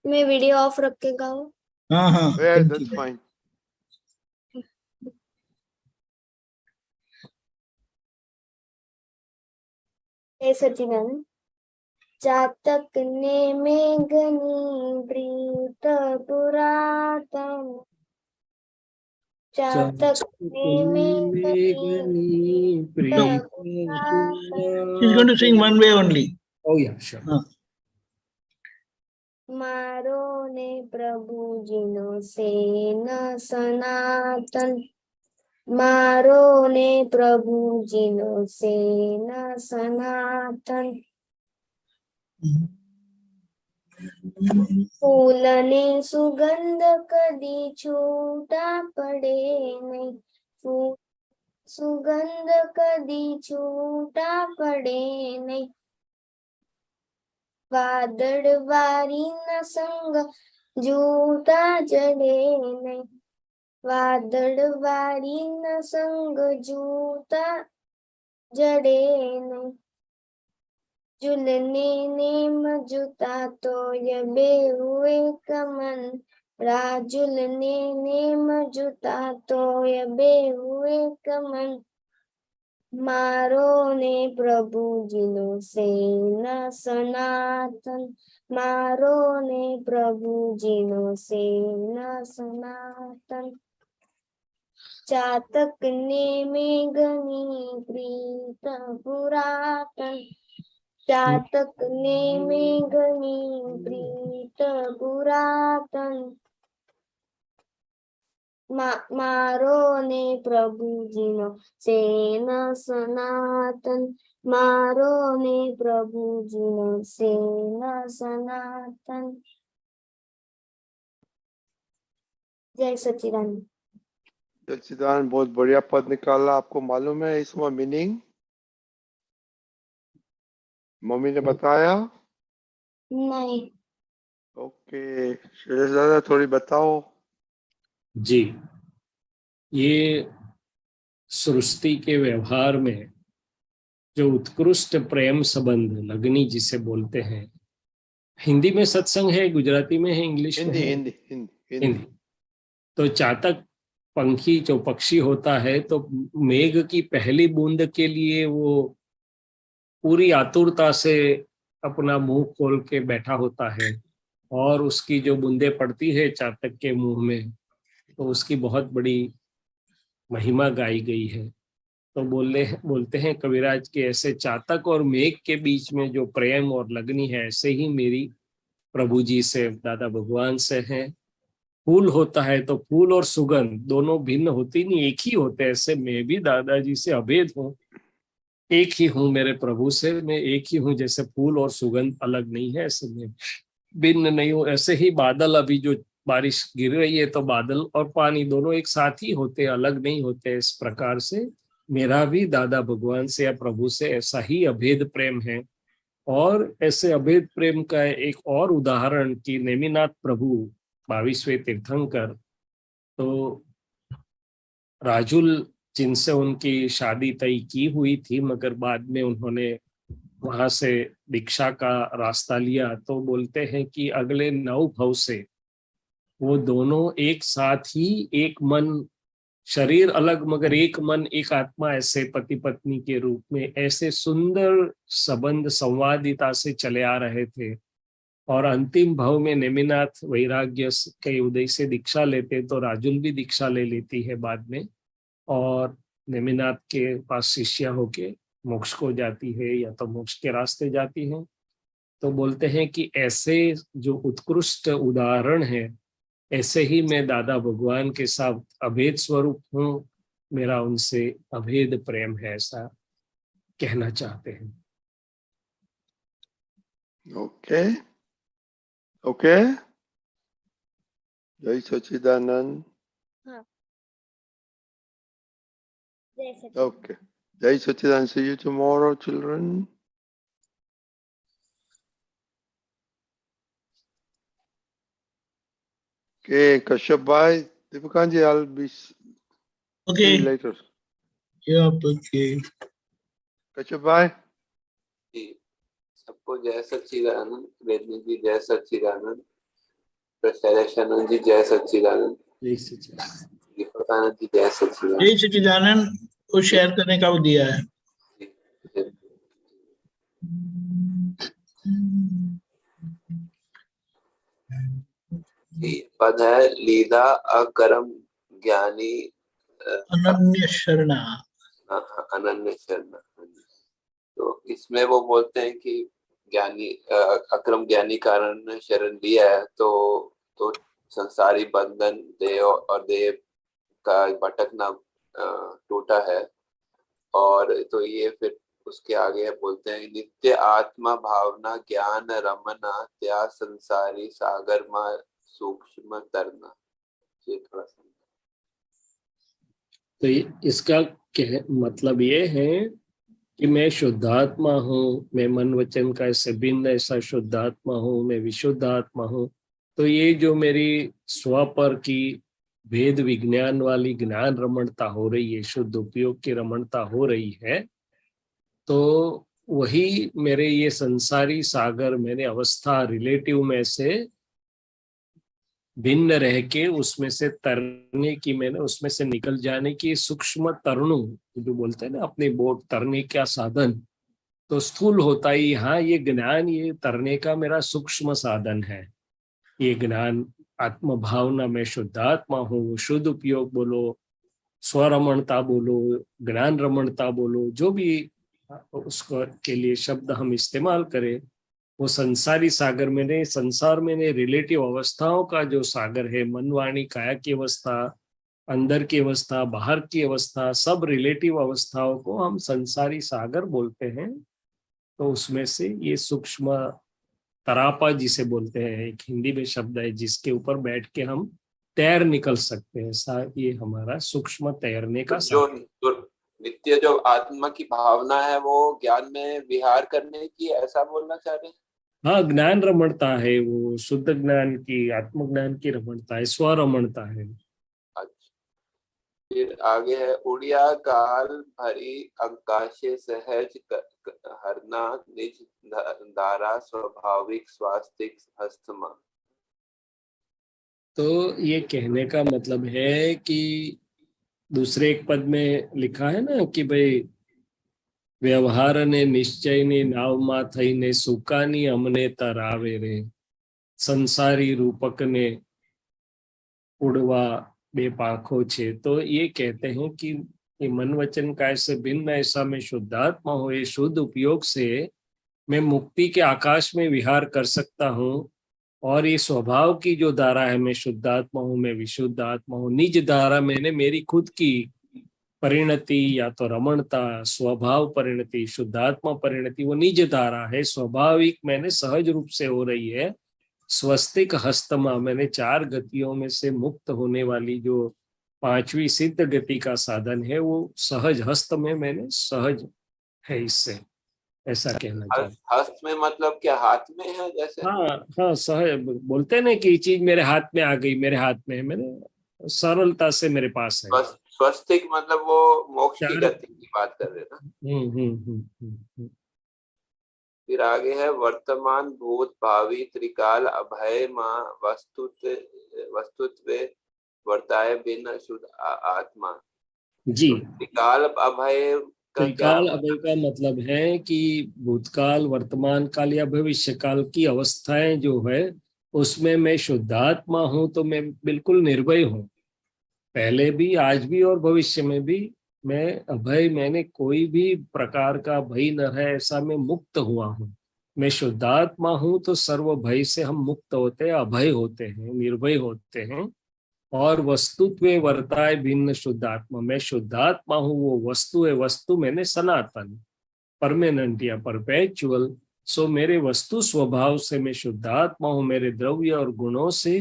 मैं वीडियो ऑफ रख के गाऊं? हाँ हाँ thank दैट्स you. फाइन। जय सच्चिदानंद। चातक ने मेघनी प्रीत पुरातन, चातक ने मेघनी प्रीत पुरातन, She's going to sing one way only. Oh yeah, sure. हाँ. मारो ने प्रभु जीनो सेन सनातन, मारो ने प्रभु जीनो सेन सनातन, फूल ने सुगंध कदी छूटा पड़े नहीं, फूल सुगंध कदी छूटा पड़े नहीं, वादळ वारी न संग जूता जड़े नहीं, वादळ वारी न संग जूता जड़े नहीं, झूलने नेम जूता तो ये बेहुए कमन, राजुलने नेम जूता तो ये बेहुए कमन, मारो ने प्रभु जीनो सेन सनातन, मारो ने प्रभु जीनो सेन सनातन, चातक ने मेघनी प्रीत पुरातन, चातक ने मेघनी प्रीत पुरातन, मारो ने प्रभु जीनो सेन सनातन, मारो ने प्रभु जीनो सेन सनातन। जय सच्चिदानंद। सच्चिदानंद, बहुत बढ़िया पद निकाला। आपको मालूम है इसमें मीनिंग? मम्मी ने बताया? नहीं। ओके, श्रेया दादा थोड़ी बताओ। जी, ये सृष्टि के व्यवहार में जो उत्कृष्ट प्रेम संबंध लगनी जिसे बोलते हैं, हिंदी में सत्संग है, गुजराती में है, इंग्लिश में हिंदी है? हिंदी हिंदी हिंदी। तो चातक पंखी जो पक्षी होता है, तो मेघ की पहली बूंद के लिए वो पूरी आतुरता से अपना मुंह खोल के बैठा होता है, और उसकी जो बूंदें पड़ती है चातक के मुंह में, तो उसकी बहुत बड़ी महिमा गाई गई है। तो बोलते हैं कविराज के, ऐसे चातक और मेघ के बीच में जो प्रेम और लगनी है, ऐसे ही मेरी प्रभु जी से, दादा भगवान से है। फूल होता है तो फूल और सुगंध दोनों भिन्न होती नहीं, एक ही होते हैं। ऐसे मैं भी दादाजी से अभेद हूँ, एक ही हूँ मेरे प्रभु से, मैं एक ही हूँ। जैसे फूल और सुगंध अलग नहीं है, ऐसे मैं भिन्न नहीं हूँ। ऐसे ही बादल, अभी जो बारिश गिर रही है तो बादल और पानी दोनों एक साथ ही होते, अलग नहीं होते। इस प्रकार से मेरा भी दादा भगवान से या प्रभु से ऐसा ही अभेद प्रेम है। और ऐसे अभेद प्रेम का एक और उदाहरण कि नेमिनाथ प्रभु 22वें तीर्थंकर, तो राजुल जिनसे उनकी शादी तय की हुई थी, मगर बाद में उन्होंने वहां से दीक्षा का रास्ता लिया, तो बोलते हैं कि अगले 9 भव से वो दोनों एक साथ ही एक मन, शरीर अलग मगर एक मन एक आत्मा, ऐसे पति पत्नी के रूप में ऐसे सुंदर संबंध संवादिता से चले आ रहे थे। और अंतिम भाव में नेमिनाथ वैराग्य के उदय से दीक्षा लेते, तो राजुल भी दीक्षा ले लेती है बाद में, और नेमिनाथ के पास शिष्या होके मोक्ष को जाती है या तो मोक्ष के रास्ते जाती है। तो बोलते हैं कि ऐसे जो उत्कृष्ट उदाहरण है, ऐसे ही मैं दादा भगवान के साथ अभेद स्वरूप हूँ, मेरा उनसे अभेद प्रेम है, ऐसा कहना चाहते हैं। ओके ओके, जय सच्चिदानंद। हाँ। Okay. Jai Sachidanand. See you tomorrow, children. Okay, Kashyap bhai, Deepakanji, I'll be see Okay. you later. Yeah, okay. Kashyap bhai, जी, सबको जय सच्चिदानंद। वेदनी जी जय सच्चिदानंद। शैलेशानंद जी जय सच्चिदानंद। जय सच्चिदानंद। दीपकानंद जी जय सच्चिदानंद। जय सच्चिदानंद को शेयर करने का वो दिया है। पद है लीला अकरम ज्ञानी अनन्य शरणा। अनन्य शरणा। तो इसमें वो बोलते हैं कि ज्ञानी अक्रम ज्ञानी कारण ने शरण लिया है तो संसारी बंधन देह और देह का भटकना टूटा है। और तो ये फिर उसके आगे बोलते हैं नित्य आत्मा भावना ज्ञान रमना त्या संसारी सागर में सूक्ष्म तरना। ये थोड़ा सा तो इसका मतलब ये है कि मैं शुद्धात्मा हूँ, मैं मन वचन का ऐसे भिन्न ऐसा शुद्धात्मा हूँ, मैं विशुद्ध आत्मा हूँ। तो ये जो मेरी स्व पर की भेद विज्ञान वाली ज्ञान रमणता हो रही है, शुद्ध उपयोग की रमणता हो रही है, तो वही मेरे ये संसारी सागर मेरे अवस्था रिलेटिव में से भिन्न रह के उसमें से तरने की, मैंने उसमें से निकल जाने की सूक्ष्म तरणु जो बोलते हैं ना अपनी बोट तरने का साधन, तो स्थूल होता ही हाँ ये ज्ञान ये तरने का मेरा सूक्ष्म साधन है। ये ज्ञान आत्म भावना में शुद्धात्मा हूँ, शुद्ध उपयोग बोलो, स्वरमणता बोलो, ज्ञान रमणता बोलो, जो भी उसको के लिए शब्द हम इस्तेमाल करें, वो संसारी सागर में संसार में रिलेटिव अवस्थाओं का जो सागर है, मन वाणी काया की अवस्था, अंदर की अवस्था, बाहर की अवस्था, सब रिलेटिव अवस्थाओं को हम संसारी सागर बोलते हैं। तो उसमें से ये सूक्ष्म तरापा जिसे बोलते हैं, एक हिंदी में शब्द है जिसके ऊपर बैठ के हम तैर निकल सकते हैं, ये हमारा सूक्ष्म तैरने का जो नित्य जो आत्मा की भावना है वो ज्ञान में विहार करने की, ऐसा बोलना चाह रहे हैं। हाँ, ज्ञान रमणता है, वो शुद्ध ज्ञान की, आत्मज्ञान की रमणता है, स्वरमणता है। अच्छा, फिर आगे है उड़िया काल भरी अंकाशे सहज हरना निज धारा स्वाभाविक स्वास्तिक हस्तमा। तो ये कहने का मतलब है कि दूसरे एक पद में लिखा है ना कि भाई व्यवहार ने निश्चय ने नाव मा थईने सुकानी अमने तरावे रे, संसारी रूपक ने उड़वा बे पाखो छे। तो ये कहते हैं कि ये मन वचन का ऐसे भिन्न ऐसा मैं शुद्धात्मा हूँ, ये शुद्ध उपयोग से मैं मुक्ति के आकाश में विहार कर सकता हूँ। और ये स्वभाव की जो धारा है, मैं शुद्धात्मा हूँ, मैं विशुद्ध आत्मा हूँ, निज धारा मैंने मेरी खुद की परिणति या तो रमणता, स्वभाव परिणति, शुद्धात्मा परिणति, वो निज धारा है, स्वाभाविक मैंने सहज रूप से हो रही है। स्वस्तिक हस्तमा मैंने 4 गतियों में से मुक्त होने वाली जो 5वीं सिद्ध गति का साधन है, वो सहज हस्त में मैंने सहज है, इससे ऐसा कहना चाहिए। हस्त में मतलब क्या हाथ में है जैसे? हाँ हाँ, सहज बोलते हैं ना कि चीज मेरे हाथ में आ गई, मेरे हाथ में है, मैंने सरलता से मेरे पास है। स्वस्तिक मतलब वो मोक्ष की गति की बात कर रहे ना। फिर आगे है वर्तमान भूत भावी त्रिकाल अभय मां वस्तुत्व वर्ताए बिन शुद्ध आत्मा। जी, त्रिकाल अभय त्रिकाल अभय का मतलब है कि भूतकाल, वर्तमान काल या भविष्य काल की अवस्थाएं जो है उसमें मैं शुद्धात्मा हूं, तो मैं बिल्कुल निर्भय हूं, पहले भी, आज भी और भविष्य में भी मैं अभय, मैंने कोई भी प्रकार का भय न है ऐसा मैं मुक्त हुआ हूँ। मैं शुद्धात्मा हूँ तो सर्व भय से हम मुक्त होते हैं, अभय होते हैं, निर्भय होते हैं। और वस्तुत्व वर्ताए भिन्न शुद्धात्मा, मैं शुद्धात्मा हूँ, वो वस्तु है, वस्तु मैंने सनातन, परमानेंट या परपेचुअल। सो मेरे वस्तु स्वभाव से मैं शुद्धात्मा हूँ, मेरे द्रव्य और गुणों से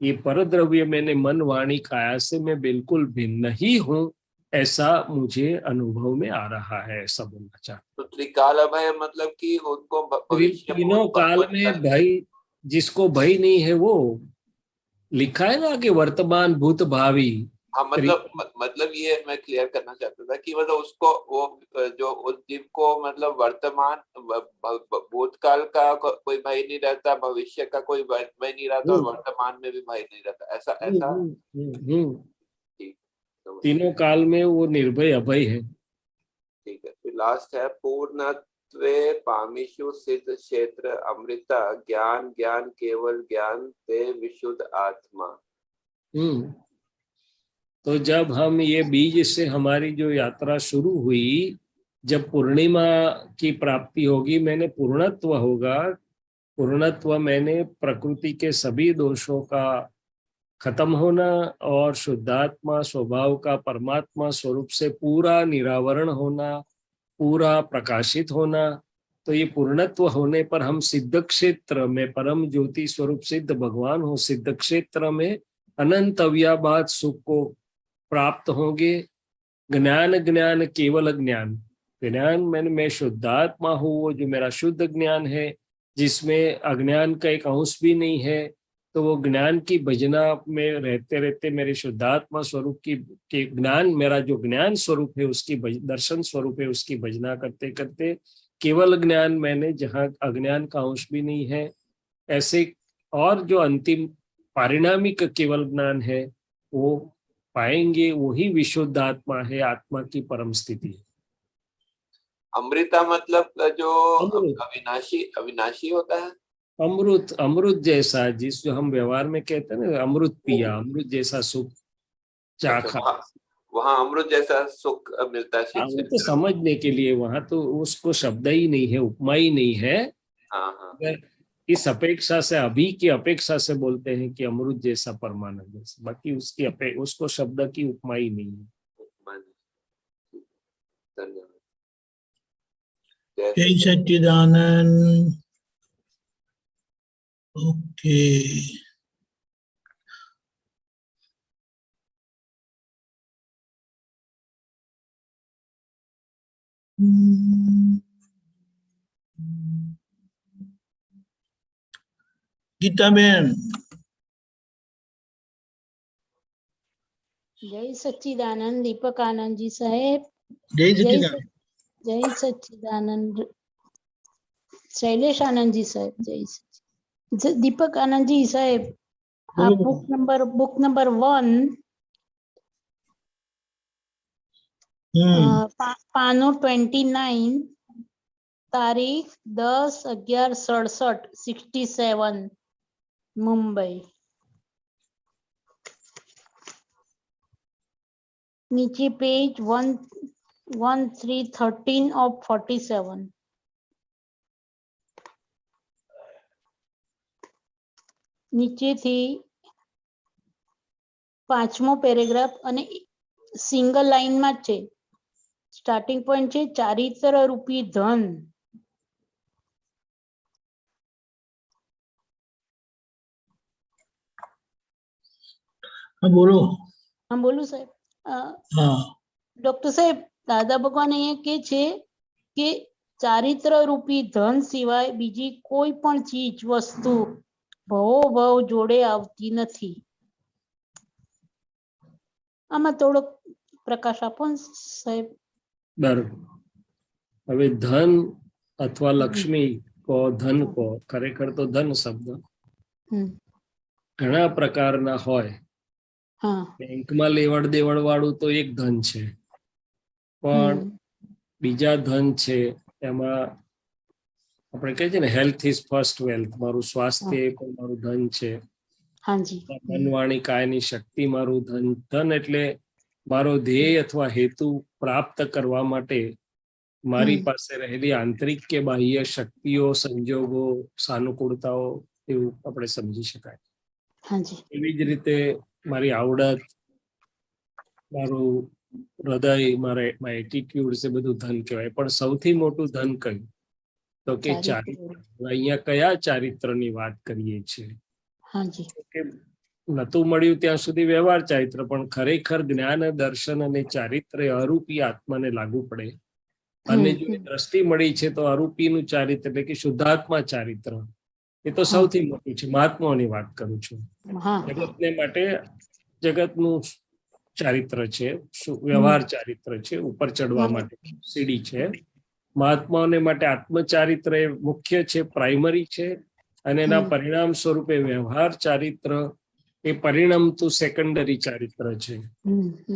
ये पर द्रव्य मैंने मन वाणी काया से मैं बिल्कुल भिन्न ही हूँ, ऐसा मुझे अनुभव में आ रहा है, ऐसा बोलना चाहता। तो त्रिकाल अभय मतलब कि उनको तीनों काल में भय, जिसको भय नहीं है वो लिखा है ना कि वर्तमान भूत भावी। हाँ, मतलब ये मैं क्लियर करना चाहता था कि मतलब उसको वो जो उस जीव को मतलब वर्तमान भूतकाल का कोई भय नहीं रहता, भविष्य का कोई भय नहीं रहता और वर्तमान में भी भय नहीं रहता, ऐसा ऐसा। ठीक, तीनों काल में वो निर्भय अभय है। ठीक है। फिर लास्ट है पूर्णत्वे पामिषु सिद्ध क्षेत्र अमृता ज्ञान ज्ञान केवल ज्ञान ते विशुद्ध आत्मा। तो जब हम ये बीज से हमारी जो यात्रा शुरू हुई, जब पूर्णिमा की प्राप्ति होगी, मैंने पूर्णत्व होगा। पूर्णत्व मैंने प्रकृति के सभी दोषों का खत्म होना और शुद्धात्मा स्वभाव का परमात्मा स्वरूप से पूरा निरावरण होना, पूरा प्रकाशित होना। तो ये पूर्णत्व होने पर हम सिद्ध क्षेत्र में परम ज्योति स्वरूप सिद्ध भगवान हो, सिद्ध क्षेत्र में अनंत अव्याभात सुख को प्राप्त होंगे। ज्ञान ज्ञान केवल ज्ञान, ज्ञान मैं शुद्धात्मा हूँ, वो जो मेरा शुद्ध ज्ञान है जिसमें अज्ञान का एक अंश भी नहीं है। तो वो ज्ञान की भजना में रहते रहते मेरे शुद्धात्मा स्वरूप की ज्ञान, मेरा जो ज्ञान स्वरूप है उसकी दर्शन स्वरूप है, उसकी भजना करते करते केवल ज्ञान मैंने, जहाँ अज्ञान का अंश भी नहीं है ऐसे, और जो अंतिम पारिणामिक केवल ज्ञान है वो पाएंगे। वही विशुद्ध आत्मा है, आत्मा की परम स्थिति है। अमृता मतलब जो अमृत, अविनाशी होता है। अमृत, अमृत जैसा, जिस जो हम व्यवहार में कहते हैं ना, अमृत पिया, अमृत जैसा सुख चाखा। वहाँ अमृत जैसा सुख मिलता है। वो तो समझने के लिए, वहां तो उसको शब्द ही नहीं है, उपमा ही नहीं है। अगर इस अपेक्षा से, अभी की अपेक्षा से बोलते हैं कि अमृत जैसा परमानंद जैसा, बाकी उसकी उसको शब्द की उपमा ही नहीं है। जय सच्चिदानंद। Okay, Gita Ben. जय सच्चिदानंद दीपक आनंद जी साहेब। जय सच्चिदानंद। जय सच्चिदानंद शैलेश आनंद जी साहेब। जय सच्चिदानंद दीपक आनंद जी साहेब। आप बुक नंबर 1 पानो 29 तारीख 10/11/67 67 मुंबई। नीचे पेज 1313 of 47। नीचे थी 5मो પેરેગ્રાફ અને સિંગલ લાઈનમાં જ છે। સ્ટાર્ટિંગ પોઈન્ટ છે ચારિત્ર રૂપી ધન। हाँ बोलो। हाँ बोलू साहेब। हाँ ડોક્ટર સાહેબ, દાદા ભગવાન અહીંયા કે છે કે ચારિત્ર રૂપી ધન સિવાય બીજી કોઈ પણ ચીજ વસ્તુ ભવ જોડે આવતી નથી। આમાં થોડો પ્રકાશ આપો સાહેબ। બરાબર। હવે ધન અથવા લક્ષ્મી કો, ધન કો, ખરેખર તો ધન શબ્દ ઘણા પ્રકારના હોય। બેંકમાં લેવડ દેવડ વાળું તો એક ધન છે, પણ બીજા ધન છે એમાં આપણે કહીએ છીએ ને, હેલ્થ ઇઝ ફર્સ્ટ વેલ્થ, મારું સ્વાસ્થ્ય પણ મારું ધન છે। મન વાણી કાયની શક્તિ મારું ધન। ધન એટલે મારો ધ્યેય અથવા હેતુ પ્રાપ્ત કરવા માટે મારી પાસે રહેલી આંતરિક કે બાહ્ય શક્તિઓ, સંજોગો, સાનુકૂળતાઓ, એવું આપણે સમજી શકાય। એવી જ રીતે મારી આવડત, મારું હૃદય, મારા એટીટ્યુડ છે, બધું ધન કહેવાય। પણ સૌથી મોટું ધન કયું? તો કે ચારિત્ર। અહીંયા કયા ચારિત્રની વાત કરીએ છીએ? કે નતું મળ્યું ત્યાં સુધી વ્યવહાર ચારિત્ર, પણ ખરેખર જ્ઞાન, દર્શન અને ચારિત્ર અરૂપી આત્માને લાગુ પડે। અને જો દ્રષ્ટિ મળી છે તો અરૂપીનું ચારિત્ર એટલે કે શુદ્ધાત્મા ચારિત્ર એ તો સૌથી મોટું છે. મહાત્માઓની વાત કરું છું. હા જગતને માટે જગતનું ચારિત્ર છે, વ્યવહાર ચારિત્ર છે, ઉપર ચડવા માટે સીડી છે. મહાત્માઓને માટે આત્મચારિત્ર એ મુખ્ય છે, પ્રાઇમરી છે, અને એના પરિણામ સ્વરૂપે વ્યવહાર ચારિત્ર એ પરિણમતું સેકન્ડરી ચારિત્ર છે.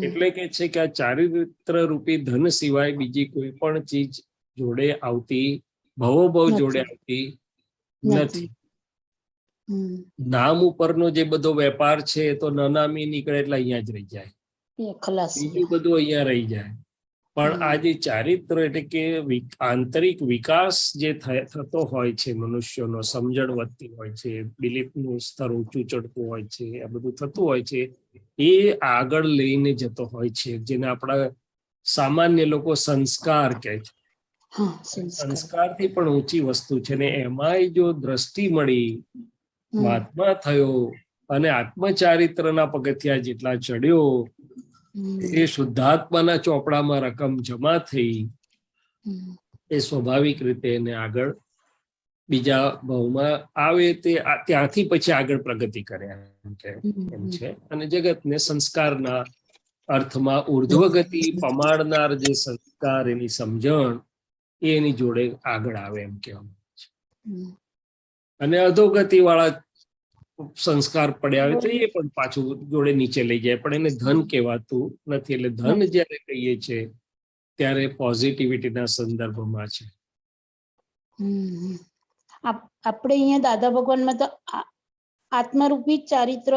એટલે કે છે કે આ ચારિત્ર રૂપી ધન સિવાય બીજી કોઈ પણ ચીજ જોડે આવતી, ભવોભવ જોડે આવતી નથી. નામ ઉપરનો જે બધો વેપાર છે એ તો નનામી નીકળે એટલે અહીંયા જ રહી જાય, બીજું બધું અહીંયા રહી જાય. પણ આ જે ચારિત્ર એટલે કે આંતરિક વિકાસ જે થતો હોય છે, મનુષ્યનો સમજણ વધતી હોય છે, બિલીફનું સ્તર ઊંચું ચડતું હોય છે, આ બધું થતું હોય છે, એ આગળ લઈને જતો હોય છે, જેને આપણા સામાન્ય લોકો સંસ્કાર કહે છે. સંસ્કારથી પણ ઊંચી વસ્તુ છે ને એમાંય જો દ્રષ્ટિ મળી, મહાત્મા થયો અને આત્મચારિત્રના પગથિયા જેટલા ચડ્યો, એ શુદ્ધાત્માના ચોપડામાં રકમ જમા થઈ, એ સ્વાભાવિક રીતે એને આગળ બીજા ભાવમાં આવે તે ત્યાંથી પછી આગળ પ્રગતિ કરે એમ છે. અને જગતને સંસ્કારના અર્થમાં ઉર્ધ્વગતિ પમાડનાર જે સંસ્કાર, એની સમજણ એની જોડે આગળ આવે એમ કહેવામાં છે. અને અધોગતિ વાળા સંસ્કાર પડ્યા હોય તો એ પણ પાછું જોડે નીચે લઈ જાય, પણ એને ધન કહેવાતું નથી. એટલે ધન જયારે કહીએ છીએ ત્યારે પોઝિટિવિટીના સંદર્ભમાં છે. આપણે અહીંયા દાદા ભગવાનમાં તો આત્મરૂપી ચારિત્ર,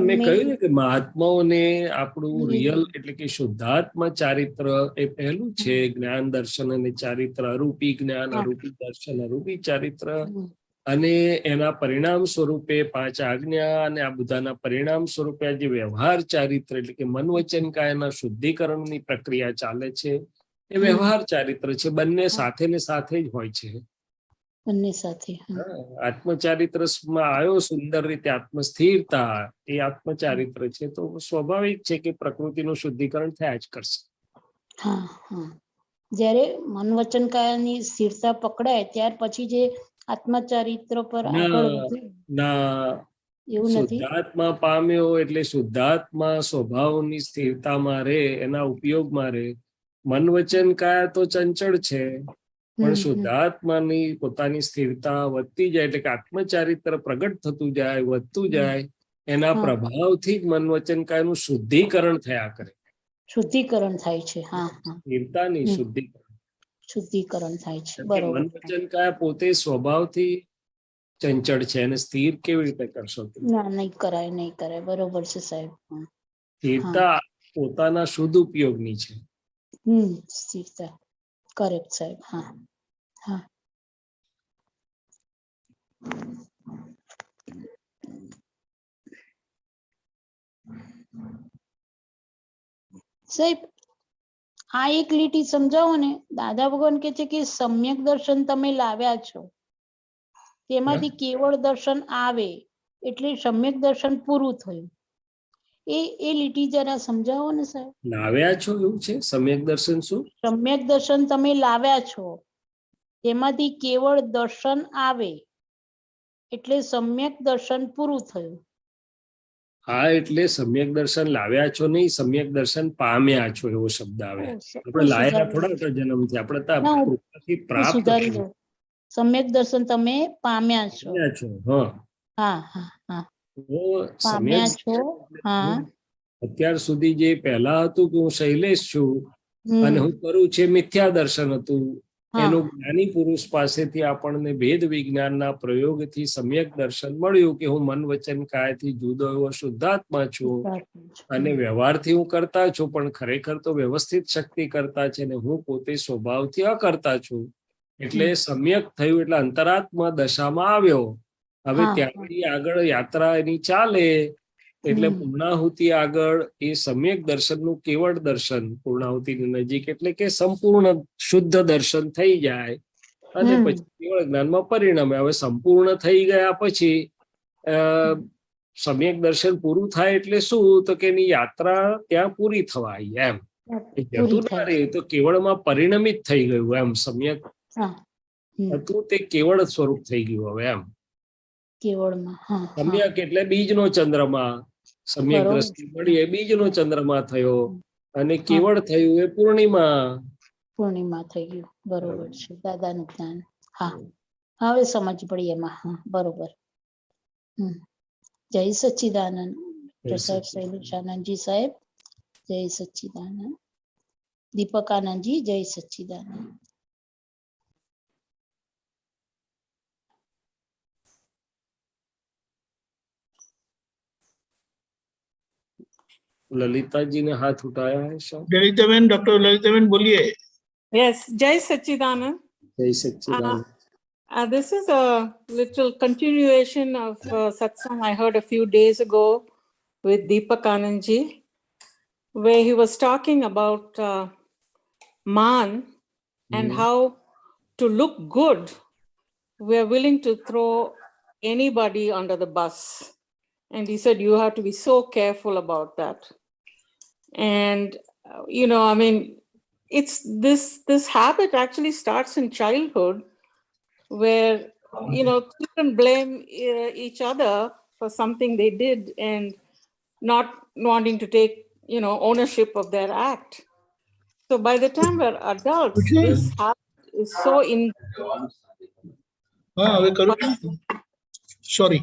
મેં કહ્યું ને કે મહાત્માઓને આપણું રિયલ એટલે કે શુદ્ધાત્મા ચારિત્ર એ પહેલું છે. જ્ઞાન દર્શન અને ચારિત્ર, અરૂપી જ્ઞાન, અરૂપી દર્શન, અરૂપી ચારિત્ર, અને એના પરિણામ સ્વરૂપે 5 આજ્ઞા, અને આ બધાના પરિણામ સ્વરૂપે જે વ્યવહાર ચારિત્ર એટલે કે મન વચન કાયના શુદ્ધિકરણની પ્રક્રિયા ચાલે છે, એ વ્યવહાર ચારિત્ર છે. બંને સાથે ને સાથે જ હોય છે. બંને સાથે આત્મચારિત્રમાં આવ્યો સુંદર રીતે આત્મસ્થિરતા, એ આત્મચારિત્ર છે. તો સ્વાભાવિક છે કે પ્રકૃતિનું શુદ્ધિકરણ થયા જ કરશે. જ્યારે મન વચન કાયાની સ્થિરતા પકડાય ત્યાર પછી જે આત્મચારિત્ર પર આગળ એવું નથી. શુદ્ધાત્મા પામ્યો એટલે શુદ્ધાત્મા સ્વભાવની સ્થિરતામાં રહે, એના ઉપયોગમાં રહે. મન વચન કાયા તો ચંચળ છે, પણ શુદ્ધાત્માની પોતાની સ્થિરતા વધતી જાય એટલે કે આત્મચારિત્ર પ્રગટ થતું જાય, વધતું જાય, એના પ્રભાવથી જ મન વચન કાયનું શુદ્ધિકરણ થયા કરે. શુદ્ધિકરણ થાય છે. સ્થિરતાની શુદ્ધિકરણ થાય છે. બરોબર. મન વચન કાયા પોતે સ્વભાવથી ચંચળ છે, અને સ્થિર કેવી રીતે કરશો? ના, નહીં કરાય, નહીં કરાય. બરોબર છે સાહેબ. સ્થિરતા પોતાના શુદ્ધ ઉપયોગની છે. સ્થિરતા કરેક્ટ સાહેબ. સાહેબ આ એક લીટી સમજાવો ને. દાદા ભગવાન કે છે કે સમ્યક દર્શન તમે લાવ્યા છો, તેમાંથી કેવળ દર્શન આવે એટલે સમ્યક દર્શન પૂરું થયું. એ લીટી જરા સમજાવો ને સાહેબ. લાવ્યા છો એવું છે? સમ્યક દર્શન શું? સમ્યક દર્શન તમે લાવ્યા છો, તેમાંથી કેવળ દર્શન આવે એટલે સમ્યક દર્શન પૂરું થયું. હા, એટલે સમ્યક દર્શન લાવ્યા છો નહીં, સમ્યક દર્શન પામ્યા છો એવો શબ્દ આવે. આપણે લાયા થોડા જન્મથી, આપણે પ્રાપ્ત. સમ્યક દર્શન તમે પામ્યા છો. પામ્યા છો. અત્યાર સુધી જે પહેલા હતું કે હું શૈલેષ છું અને હું કરું છે મિથ્યા દર્શન હતું, એનું જ્ઞાની પુરુષ પાસેથી આપણને ભેદ વિજ્ઞાનના પ્રયોગથી સમ્યક દર્શન મળ્યું કે હું મન વચન કાયાથી જુદો એવો શુદ્ધાત્મા છું, અને વ્યવહારથી હું કરતા છું, પણ ખરેખર તો વ્યવસ્થિત શક્તિ કરતા છે, ને હું પોતે સ્વભાવથી અકર્તા છું. એટલે સમ્યક થયું એટલે અંતરાત્મા દશામાં આવ્યો. હવે ત્યાંથી આગળ યાત્રા એની ચાલે એટલે પૂર્ણાહુતિ આગળ એ સમ્યક દર્શનનું કેવળ દર્શન, પૂર્ણાહુતિની નજીક એટલે કે સંપૂર્ણ શુદ્ધ દર્શન થઈ જાય, અને પછી કેવળ જ્ઞાનમાં પરિણમે. હવે સંપૂર્ણ થઈ ગયા પછી સમ્યક દર્શન પૂરું થાય એટલે શું? તો કે એની યાત્રા ત્યાં પૂરી થવા આવી એમ. જતું ના રહે તો કેવળમાં પરિણમિત થઈ ગયું એમ. સમ્યક હતું તે કેવળ સ્વરૂપ થઈ ગયું હવે એમ. કેવળમાં હા હા સમ્યક એટલે બીજનો ચંદ્રમા, સમ્યક બરોબર. દ્રષ્ટિ મળી એ બીજનો ચંદ્રમા થયો, અને હા. કેવળ થયું એ પૂર્ણિમા. પૂર્ણિમા થઈ ગયું. બરોબર છે, દાદાનું જ્ઞાન. હા, હવે સમજ પડી એમાં. હા, બરોબર. જય સચ્ચિદાનંદ. ડોક્ટર સાહેબ શૈલેષાનંદજી સાહેબ, જય સચ્ચિદાનંદ. દીપકાનંદજી, જય સચ્ચિદાનંદ. ललिता जी ने हाथ उठाया है शायद। ललिताबेन, डॉक्टर ललिताबेन बोलिए। Yes, Jai Sachidanand. जय सच्चिदानंद। This is a little continuation of satsang I heard a few days ago with Deepak Anandji, where he was talking about man and how to look good. We are willing to throw anybody under the bus. And he said, you have to be so careful about that. And, I mean, it's this habit actually starts in childhood, where children blame each other for something they did and not wanting to take ownership of their act. So by the time we're adults, this habit is so Sorry.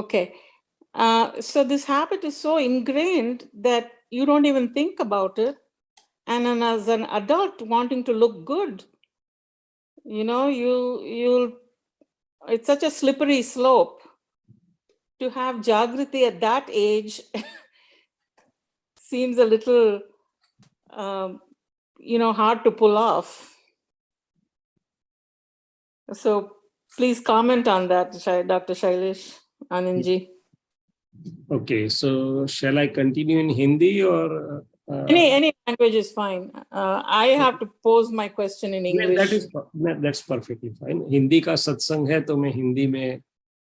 Okay. So this habit is so ingrained that you don't even think about it. And then as an adult wanting to look good, you'll it's such a slippery slope. To have Jagriti at that age seems a little, hard to pull off. So please comment on that, Dr. Shailesh Anandji. Okay, so shall I continue in Hindi or? Any language is fine. I have to pose my question in English. That's perfectly fine. Hindi का सत्संग है तो मैं हिंदी में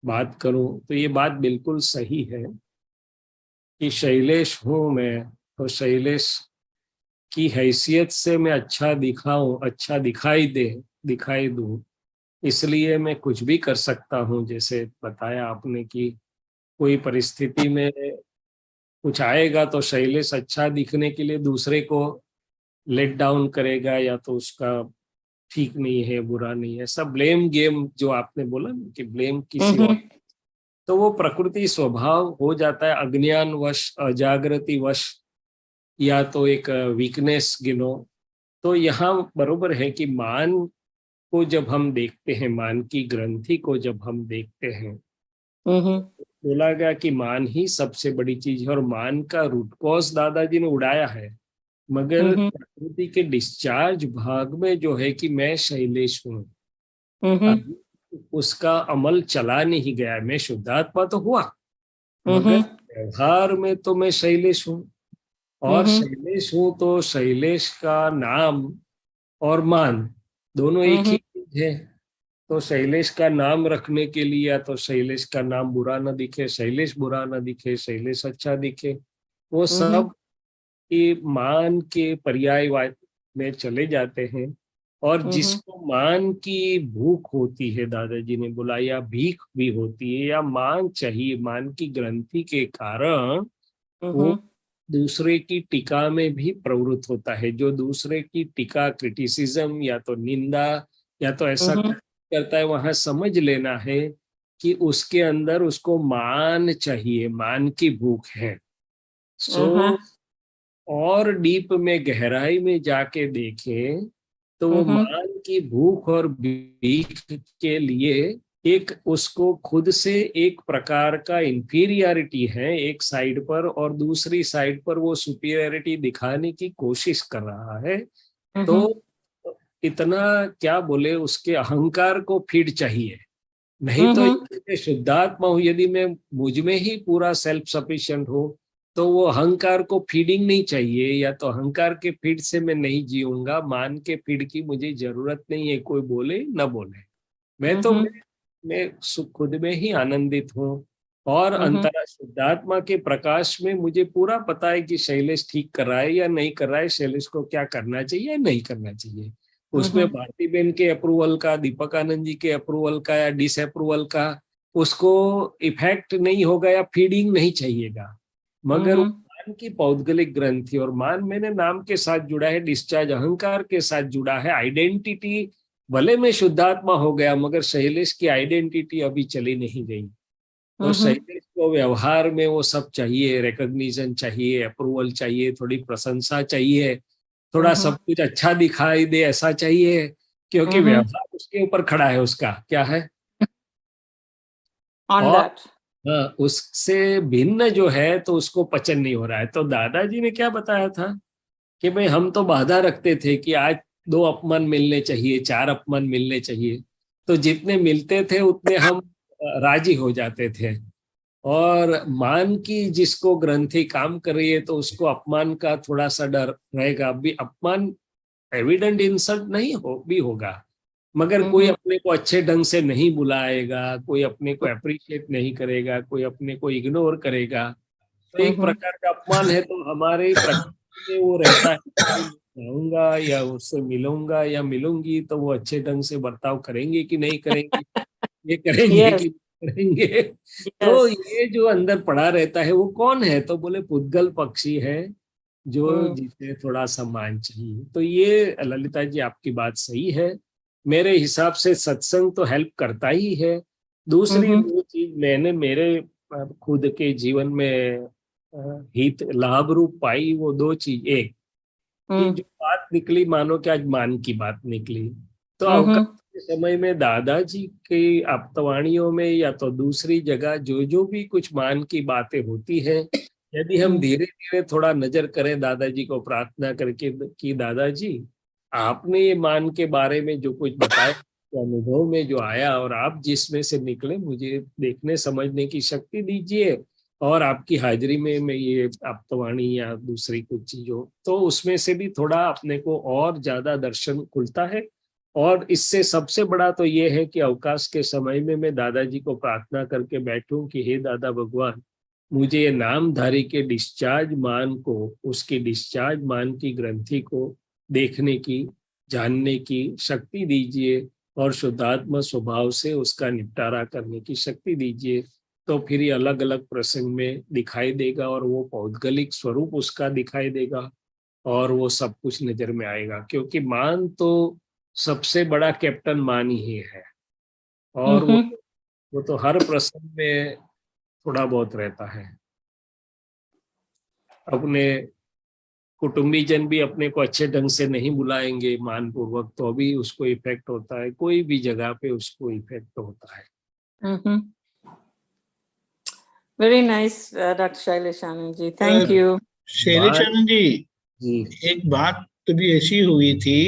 बात करूं तो ये बात बिल्कुल सही है कि शैलेश हूं मैं, तो शैलेश की हैसियत से मैं अच्छा दिखाऊं, अच्छा दिखाई दूं, इसलिए मैं कुछ भी कर सकता हूं। जैसे बताया आपने कि कोई परिस्थिति में कुछ आएगा तो शैलेश अच्छा दिखने के लिए दूसरे को लेट डाउन करेगा, या तो उसका ठीक नहीं है, बुरा नहीं है, सब ब्लेम गेम जो आपने बोला ना कि ब्लेम किसी और, तो वो प्रकृति स्वभाव हो जाता है। अज्ञानवश, अजागृतिवश, या तो एक वीकनेस गिनो। तो यहाँ बरोबर है कि मान को जब हम देखते हैं, मान की ग्रंथि को जब हम देखते हैं, बोला गया कि मान ही सबसे बड़ी चीज है, और मान का रूट कॉज दादाजी ने उड़ाया है, मगर प्रकृति के डिस्चार्ज भाग में जो है कि मैं शैलेश हूँ, उसका अमल चला नहीं गया। मैं शुद्धात्मा तो हुआ, मगर व्यवहार में तो मैं शैलेश हूँ, और शैलेश हूँ तो शैलेश का नाम और मान दोनों एक ही चीज है। तो शैलेश का नाम रखने के लिए या तो शैलेश का नाम बुरा न दिखे, शैलेश बुरा न दिखे, शैलेश अच्छा दिखे, वो सब के मान के पर्याय में चले जाते हैं। और जिसको मान की भूख होती है, दादाजी ने बोला, या भीख भी होती है, या मान चाहिए, मान की ग्रंथि के कारण वो दूसरे की टीका में भी प्रवृत्त होता है। जो दूसरे की टीका, क्रिटिसिज्म या तो निंदा या तो ऐसा करता है, वहां समझ लेना है कि उसके अंदर उसको मान चाहिए, मान की भूख है। सो और डीप में, गहराई में जाके देखें तो वो मान की भूख और भीख के लिए एक उसको खुद से एक प्रकार का इंफीरियरिटी है एक साइड पर, और दूसरी साइड पर वो सुपीरियरिटी दिखाने की कोशिश कर रहा है। तो इतना क्या बोले, उसके अहंकार को फीड चाहिए। नहीं तो शुद्धात्मा हूं, यदि मैं मुझ में ही पूरा सेल्फ सफिशिएंट हूं, तो वो अहंकार को फीडिंग नहीं चाहिए, या तो अहंकार के फीड से मैं नहीं जीऊंगा, मान के फीड की मुझे जरूरत नहीं है, कोई बोले न बोले, मैं तो मैं खुद में ही आनंदित हूँ। और अंतरा शुद्धात्मा के प्रकाश में मुझे पूरा पता है कि शैलेश ठीक कर रहा है या नहीं कर रहा है, शैलेश को क्या करना चाहिए या नहीं करना चाहिए। उसमें भारती बहन के अप्रूवल का, दीपक आनंद जी के अप्रूवल का या डिसअप्रूवल का उसको इफेक्ट नहीं होगा या फीडिंग नहीं चाहिएगा। मगर मान की पौद्गलिक ग्रंथि, और मान मैंने नाम के साथ जुड़ा है, डिस्चार्ज अहंकार के साथ जुड़ा है, आइडेंटिटी, भले मैं शुद्धात्मा हो गया मगर शैलेश की आइडेंटिटी अभी चली नहीं गई। तो शैलेश को व्यवहार में वो सब चाहिए, रिकॉग्निशन चाहिए, अप्रूवल चाहिए, थोड़ी प्रशंसा चाहिए, थोड़ा सब कुछ अच्छा दिखाई दे ऐसा चाहिए, क्योंकि व्यवहार उसके ऊपर खड़ा है, उसका क्या है On और that. हाँ, उससे भिन्न जो है तो उसको पचन नहीं हो रहा है। तो दादाजी ने क्या बताया था कि भाई हम तो बाधा रखते थे कि आज 2 अपमान मिलने चाहिए, 4 अपमान मिलने चाहिए, तो जितने मिलते थे उतने हम राजी हो जाते थे। और मान की जिसको ग्रंथि काम कर रही है तो उसको अपमान का थोड़ा सा डर रहेगा। अभी अपमान एविडेंट इंसल्ट नहीं भी होगा, मगर कोई अपने को अच्छे ढंग से नहीं बुलाएगा, कोई अपने को अप्रिशिएट नहीं करेगा, कोई अपने को इग्नोर करेगा, तो एक प्रकार का अपमान है। तो हमारे प्रकृति में वो रहता है, जाऊंगा या उससे मिलूंगा या मिलूंगी तो वो अच्छे ढंग से बर्ताव करेंगे कि नहीं करेंगे, ये करेंगे कि नहीं करेंगे। तो ये जो अंदर पड़ा रहता है वो कौन है, तो बोले पुद्गल पक्षी है जो जिसे थोड़ा सम्मान चाहिए। तो ये ललिता जी आपकी बात सही है, मेरे हिसाब से सत्संग तो हेल्प करता ही है। दूसरी वो चीज मैंने मेरे खुद के जीवन में हित लाभ रूप पाई, वो 2 चीज। एक कि जो बात निकली, मानो कि आज मान की बात निकली, तो अवकाश के समय में दादाजी की आप्तवाणियों में या तो दूसरी जगह जो जो भी कुछ मान की बातें होती हैं, यदि हम धीरे धीरे थोड़ा नजर करें दादाजी को प्रार्थना करके कि दादाजी आपने ये मान के बारे में जो कुछ बताया, तो अनुभव में जो आया और आप जिसमें से निकले, मुझे देखने समझने की शक्ति दीजिए, और आपकी हाजिरी में मैं ये आप्तवाणी या दूसरी कुछ चीजों, तो उसमें से भी थोड़ा अपने को और ज्यादा दर्शन खुलता है। और इससे सबसे बड़ा तो ये है कि अवकाश के समय में मैं दादाजी को प्रार्थना करके बैठूं कि हे दादा भगवान, मुझे ये नामधारी के डिस्चार्ज मान को, उसकी डिस्चार्ज मान की ग्रंथि को देखने की, जानने की शक्ति दीजिए, और शुद्धात्मा स्वभाव से उसका निपटारा करने की शक्ति दीजिए। तो फिर ये अलग अलग प्रसंग में दिखाई देगा और वो पौद्गलिक स्वरूप उसका दिखाई देगा और वो सब कुछ नजर में आएगा, क्योंकि मान तो सबसे बड़ा कैप्टन मान ही है, और वो तो हर प्रसंग में थोड़ा बहुत रहता है। अपने कुटुंबीजन भी अपने को अच्छे ढंग से नहीं बुलाएंगे मान पूर्वक, तो अभी उसको इफेक्ट होता है, कोई भी जगह पे उसको इफेक्ट होता है। Very nice, Dr. Shailesh Anand ji. Thank you. Shailesh Anand ji, एक बात कभी ऐसी हुई थी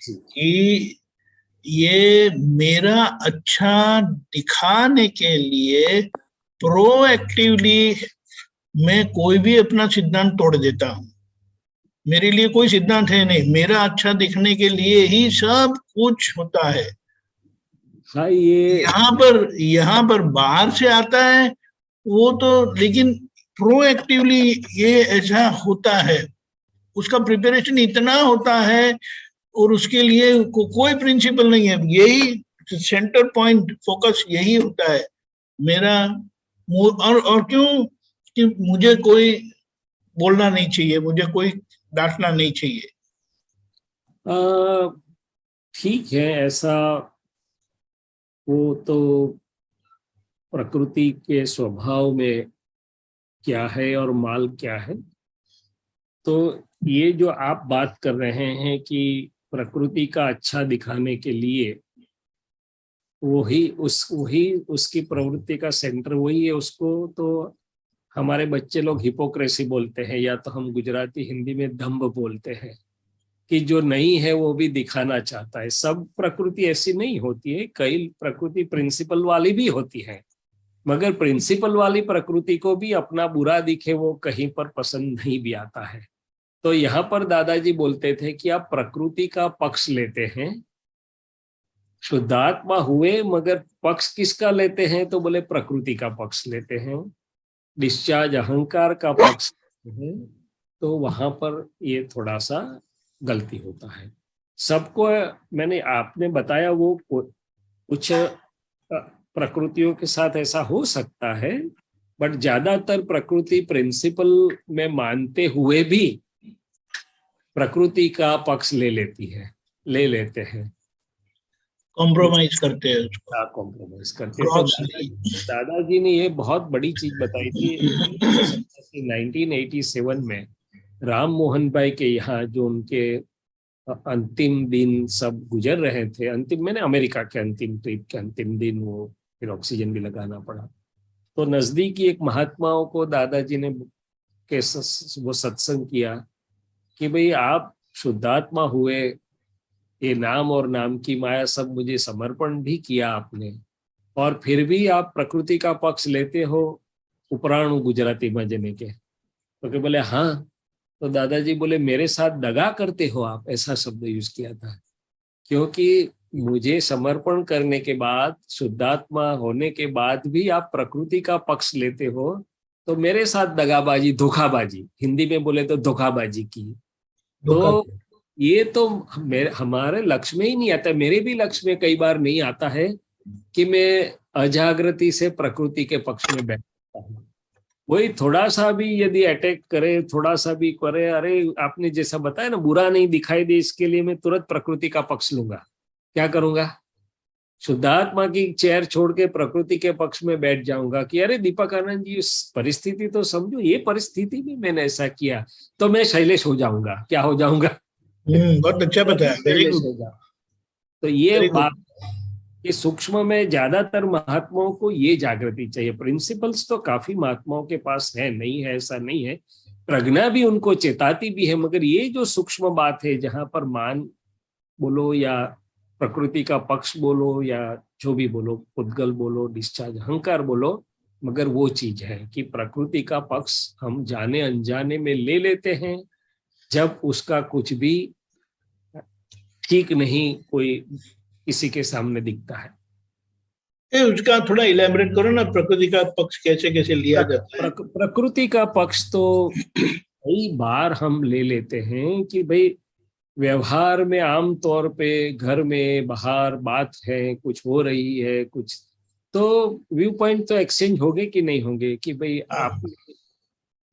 कि ये मेरा अच्छा दिखाने के लिए प्रोएक्टिवली मैं कोई भी अपना सिद्धांत तोड़ देता हूँ। मेरे लिए कोई सिद्धांत है नहीं, मेरा अच्छा दिखने के लिए ही सब कुछ होता है। हाँ, ये यहाँ पर बाहर से आता है वो तो, लेकिन प्रोएक्टिवली ये ऐसा होता है, उसका प्रिपरेशन इतना होता है और उसके लिए कोई प्रिंसिपल नहीं है, यही सेंटर पॉइंट फोकस यही होता है मेरा। और क्यों कि मुझे कोई बोलना नहीं चाहिए, मुझे कोई डांटना नहीं चाहिए। ठीक है, ऐसा वो तो प्रकृति के स्वभाव में क्या है और माल क्या है। तो ये जो आप बात कर रहे हैं कि प्रकृति का अच्छा दिखाने के लिए वही उसकी प्रवृत्ति का सेंटर वही है, उसको तो हमारे बच्चे लोग हिपोक्रेसी बोलते हैं, या तो हम गुजराती हिंदी में दंभ बोलते हैं, कि जो नहीं है वो भी दिखाना चाहता है। सब प्रकृति ऐसी नहीं होती है, कई प्रकृति प्रिंसिपल वाली भी होती है, मगर प्रिंसिपल वाली प्रकृति को भी अपना बुरा दिखे वो कहीं पर पसंद नहीं भी आता है। तो यहाँ पर दादाजी बोलते थे कि आप प्रकृति का पक्ष लेते हैं, शुद्धात्मा हुए मगर पक्ष किसका लेते हैं, तो बोले प्रकृति का पक्ष लेते हैं, डिस्चार्ज अहंकार का पक्ष लेते हैं। तो वहां पर ये थोड़ा सा गलती होता है। सबको मैंने आपने बताया वो कुछ प्रकृतियों के साथ ऐसा हो सकता है, बट ज्यादातर प्रकृति प्रिंसिपल में मानते हुए भी प्रकृति का पक्ष ले लेते हैं, कॉम्प्रोमाइज करते हैं उसको, कॉम्प्रोमाइज करते हैं। तो दादाजी ने ये बहुत बड़ी चीज बताई थी 1987 में राम मोहन भाई के यहाँ, जो उनके अंतिम दिन सब गुजर रहे थे, अंतिम मैंने अमेरिका के अंतिम ट्रिप के अंतिम दिन, वो फिर ऑक्सीजन भी लगाना पड़ा, तो नजदीकी एक महात्माओं को दादाजी ने वो सत्संग किया कि भाई आप शुद्धात्मा हुए, ये नाम और नाम की माया सब मुझे समर्पण भी किया आपने, और फिर भी आप प्रकृति का पक्ष लेते हो, उपराणु गुजराती में जने के। तो क्या बोले हाँ, तो दादाजी बोले मेरे साथ दगा करते हो आप, ऐसा शब्द यूज किया था, क्योंकि मुझे समर्पण करने के बाद, शुद्धात्मा होने के बाद भी आप प्रकृति का पक्ष लेते हो, तो मेरे साथ दगाबाजी, धोखाबाजी, हिंदी में बोले तो धोखाबाजी की। तो ये तो हमारे लक्ष्य में ही नहीं आता, मेरे भी लक्ष्य में कई बार नहीं आता है कि मैं अजागृति से प्रकृति के पक्ष में बैठता हूँ। वही थोड़ा सा भी यदि अटैक करे, थोड़ा सा भी करे, अरे आपने जैसा बताया ना, बुरा नहीं दिखाई दे इसके लिए मैं तुरंत प्रकृति का पक्ष लूंगा, क्या करूंगा? शुद्धात्मा की चेयर छोड़ के प्रकृति के पक्ष में बैठ जाऊंगा कि अरे दीपक आनंद जी परिस्थिति तो समझो, ये परिस्थिति में मैंने ऐसा किया तो मैं शैलेश हो जाऊंगा, क्या हो जाऊंगा? बहुत अच्छा बताया, वेरी गुड। तो ये बात कि सूक्ष्म में ज्यादातर महात्माओं को ये जागृति चाहिए। प्रिंसिपल्स तो काफी महात्माओं के पास है, नहीं है ऐसा नहीं है, प्रज्ञा भी उनको चेताती भी है, मगर ये जो सूक्ष्म बात है जहां पर मान बोलो या प्रकृति का पक्ष बोलो या जो भी बोलो, उद्गल बोलो, डिस्चार्ज, अहंकार बोलो, मगर वो चीज है कि प्रकृति का पक्ष हम जाने अनजाने में ले लेते हैं जब उसका कुछ भी ठीक नहीं कोई किसी के सामने दिखता है। उसका थोड़ा इलैबोरेट करो ना, प्रकृति का पक्ष कैसे कैसे लिया जाता है? प्रकृति का पक्ष तो कई बार हम ले लेते हैं कि भाई व्यवहार में आम तौर पे घर में बाहर बात है, कुछ हो रही है, कुछ तो व्यू पॉइंट तो एक्सचेंज होंगे कि नहीं होंगे कि भाई आपने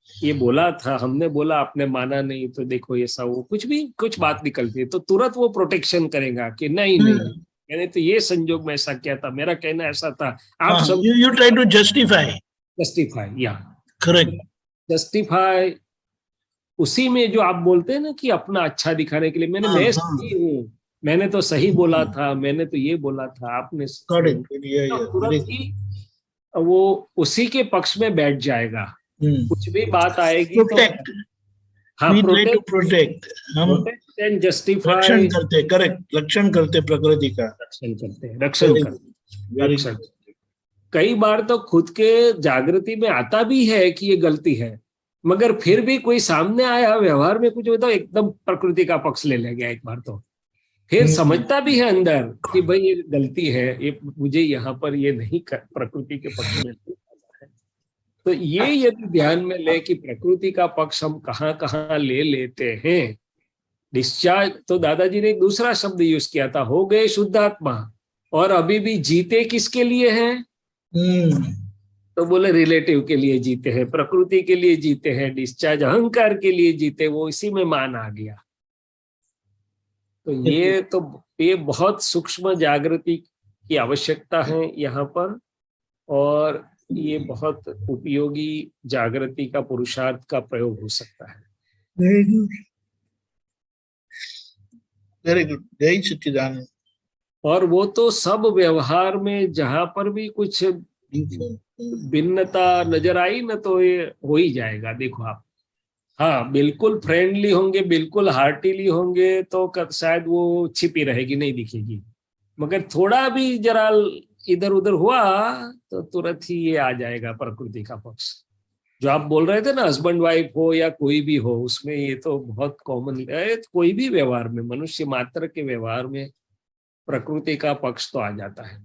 ये बोला था, हमने बोला, आपने माना नहीं, तो देखो ऐसा, वो कुछ भी कुछ बात निकलती है तो तुरंत वो प्रोटेक्शन करेगा कि नहीं मैंने तो ये संजोग में ऐसा किया था, मेरा कहना ऐसा था, आप सब यू ट्राई टू जस्टिफाई या करेक्ट, जस्टिफाई उसी में जो आप बोलते हैं ना कि अपना अच्छा दिखाने के लिए मैं सही हूँ, मैंने तो सही बोला था, मैंने तो ये बोला था, आपने तुरंत ही वो उसी के पक्ष में बैठ जाएगा। कुछ भी बात आएगी प्रोटेक्ट, तो प्रोटेक्ट एंड जस्टिफाई, रक्षण करते, करेक्ट, रक्षण करते, प्रकृति का रक्षण करते। कई बार तो खुद के जागृति में आता भी है कि ये गलती है, मगर फिर भी कोई सामने आया व्यवहार में कुछ होता, एकदम प्रकृति का पक्ष ले गया एक बार, तो फिर समझता भी है अंदर कि भाई ये गलती है, ये मुझे यहाँ पर ये नहीं प्रकृति के पक्ष में। तो ये यदि ध्यान में ले कि प्रकृति का पक्ष हम कहाँ कहाँ ले लेते हैं, डिस्चार्ज, तो दादाजी ने एक दूसरा शब्द यूज किया था, हो गए शुद्धात्मा और अभी भी जीते किसके लिए हैं? तो बोले रिलेटिव के लिए जीते हैं, प्रकृति के लिए जीते हैं, डिस्चार्ज अहंकार के लिए जीते, वो इसी में मान आ गया। तो ये बहुत सूक्ष्म जागृति की आवश्यकता है यहाँ पर, और ये बहुत उपयोगी जागृति का पुरुषार्थ का प्रयोग हो सकता है। वेरी गुड, जय सच्चिदानंद। और वो तो सब व्यवहार में जहां पर भी कुछ भिन्नता नजर आई ना, तो ये हो ही जाएगा। देखो आप, हाँ बिल्कुल फ्रेंडली होंगे, बिल्कुल हार्टीली होंगे तो शायद वो छिपी रहेगी, नहीं दिखेगी, मगर थोड़ा भी जरा इधर उधर हुआ तो तुरंत ही ये आ जाएगा प्रकृति का पक्ष। जो आप बोल रहे थे ना, हस्बैंड वाइफ हो या कोई भी हो, उसमें ये तो बहुत कॉमन है, कोई भी व्यवहार में, मनुष्य मात्र के व्यवहार में प्रकृति का पक्ष तो आ जाता है।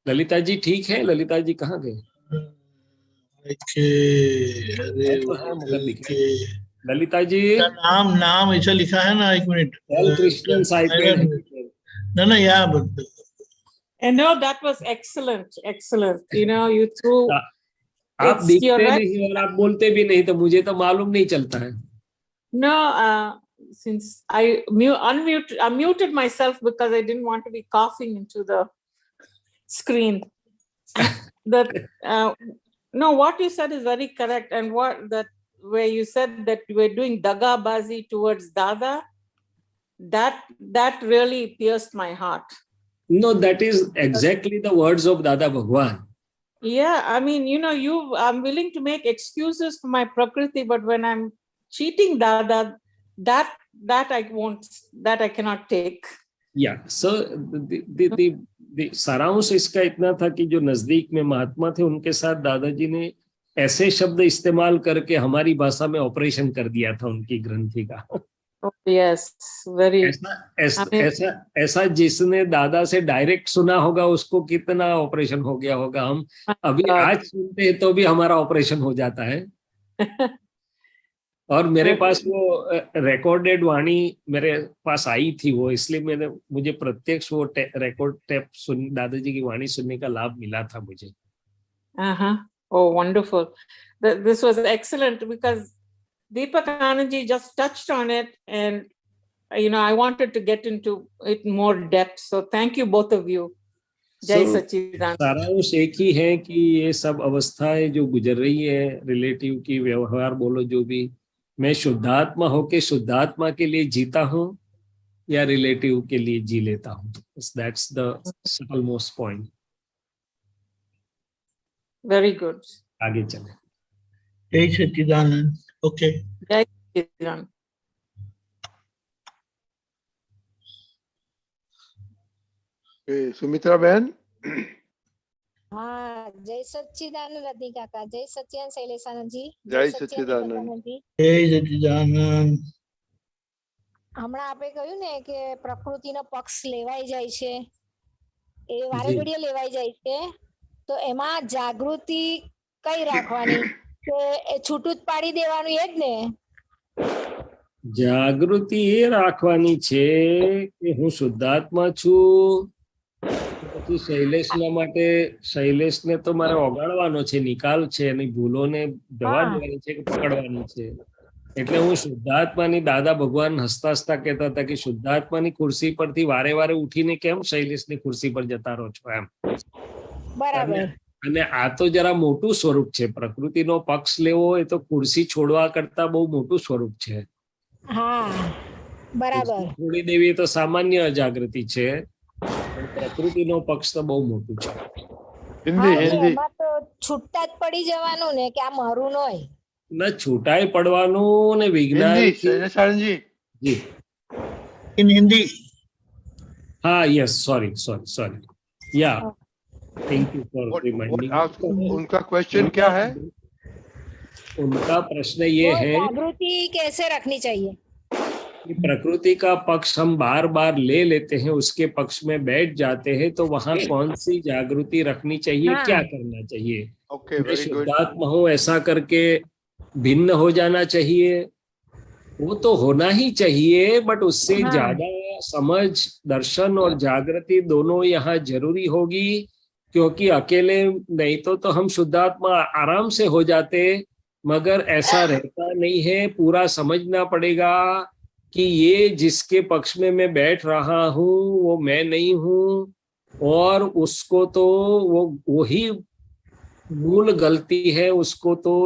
ललिता जी ठीक है? ललिता जी कहाँ गए? ललिता जी, का नाम ऐसा लिखा है ना, 1 मिनट। कृष्णन साइपेड। ना या And no, that was excellent, excellent. You know, you threw. आप You're दिखते right. नहीं और आप बोलते भी नहीं, तो मुझे तो मालूम नहीं चलता है। No, since I muted myself because I didn't want to be coughing into the screen. That no, what you said is very correct, and where you said that you were doing dagabazi towards Dada, that really pierced my heart. No, that is exactly the words of Dada Bhagwan. Yeah, I mean, you know, I'm willing to make excuses for my prakriti, but when I'm cheating Dada, that I won't, that I cannot take. Yeah, so the सारांश इसका इतना था कि जो नजदीक में महात्मा थे उनके साथ दादाजी ने ऐसे शब्द इस्तेमाल करके हमारी भाषा में ऑपरेशन कर दिया था उनकी ग्रंथि का। Oh, yes, very. ऐसा जिसने दादा से डायरेक्ट सुना होगा उसको कितना ऑपरेशन हो गया होगा। हम अभी आज सुनते हैं तो भी हमारा ऑपरेशन हो जाता है। और मेरे पास वो रिकॉर्डेड वाणी मेरे पास आई थी वो, इसलिए मुझे प्रत्यक्ष वो रिकॉर्ड टेप दादाजी की वाणी सुनने का लाभ मिला था मुझे। Oh, wonderful. This was excellent because Deepak Anandji just touched on it, and you know, I wanted to get into it more depth. So thank you both of you. जय सच्चिदानंद। सारांश एक ही है कि ये सब अवस्थाएं जो गुजर रही है, रिलेटिव की व्यवहार बोलो जो भी, मैं शुद्धात्मा होके शुद्धात्मा के लिए जीता हूँ या रिलेटिव के लिए जी लेता हूँ। That's the almost point. Very good. आगे चले। जय सच्चिदानंद। ओके, जय सच्चिदानंद। सुमित्रा बहन। हाँ, जय सच्चिदानंद रजनी काका, जय सच्चिदानंद शैलेशानंद जी, जय सच्चिदानंद। जय सच्चिदानंद। હમણાં આપણે કહ્યું ને કે પ્રકૃતિનો પક્ષ લેવાઈ જાય છે, એ વારે ઘડીએ લેવાઈ જાય છે, તો એમાં જાગૃતિ કઈ રાખવાની કે છૂટું જ પાડી દેવાનું એ જ ને? જાગૃતિ એ રાખવાની છે કે હું શુદ્ધાત્મા છું, પછી શૈલેષના માટે શૈલેષને તો મારે ઓગાળવાનો છે, નિકાલ છે, એની ભૂલોને જવા દેવાની છે કે પકડવાની છે। એટલે હું શુદ્ધાત્માની, દાદા ભગવાન હસતા હસતા કહેતા હતા કે શુદ્ધાત્માની ખુરશી પરથી વારે વારે ઉઠીને કેમ શૈલેષની ખુરશી પર જતા રહો છો એમ। બરાબર। અને આ તો જરા મોટું સ્વરૂપ છે, પ્રકૃતિનો પક્ષ લેવો એ તો ખુરશી છોડવા કરતા બહુ મોટું સ્વરૂપ છે। હા, બરાબર। છોડી દેવી તો સામાન્ય અજાગૃતિ છે, પ્રકૃતિનો પક્ષ તો બહુ મોટું છે। એમાં તો છૂટા જ પડી જવાનું ને કે આ મારું નોય ના, છૂટાઈ પડવાનું ને વિજ્ઞાન जी इन हिंदी। हाँ, यस, सॉरी, या थैंक यू फॉर रिमाइंडिंग। उनका क्वेश्चन क्या है? उनका प्रश्न ये है जागृति कैसे रखनी चाहिए कि प्रकृति का पक्ष हम बार बार ले लेते हैं, उसके पक्ष में बैठ जाते हैं, तो वहां कौन सी जागृति रखनी चाहिए, क्या करना चाहिए? मैं शुद्धात्मा हूँ ऐसा करके भिन्न हो जाना चाहिए? वो तो होना ही चाहिए, बट उससे ज्यादा समझ, दर्शन और जागृति दोनों यहाँ जरूरी होगी, क्योंकि अकेले नहीं तो हम शुद्धात्मा आराम से हो जाते, मगर ऐसा रहता नहीं है। पूरा समझना पड़ेगा कि ये जिसके पक्ष में मैं बैठ रहा हूँ वो मैं नहीं हूँ, और उसको तो वही मूल गलती है, उसको तो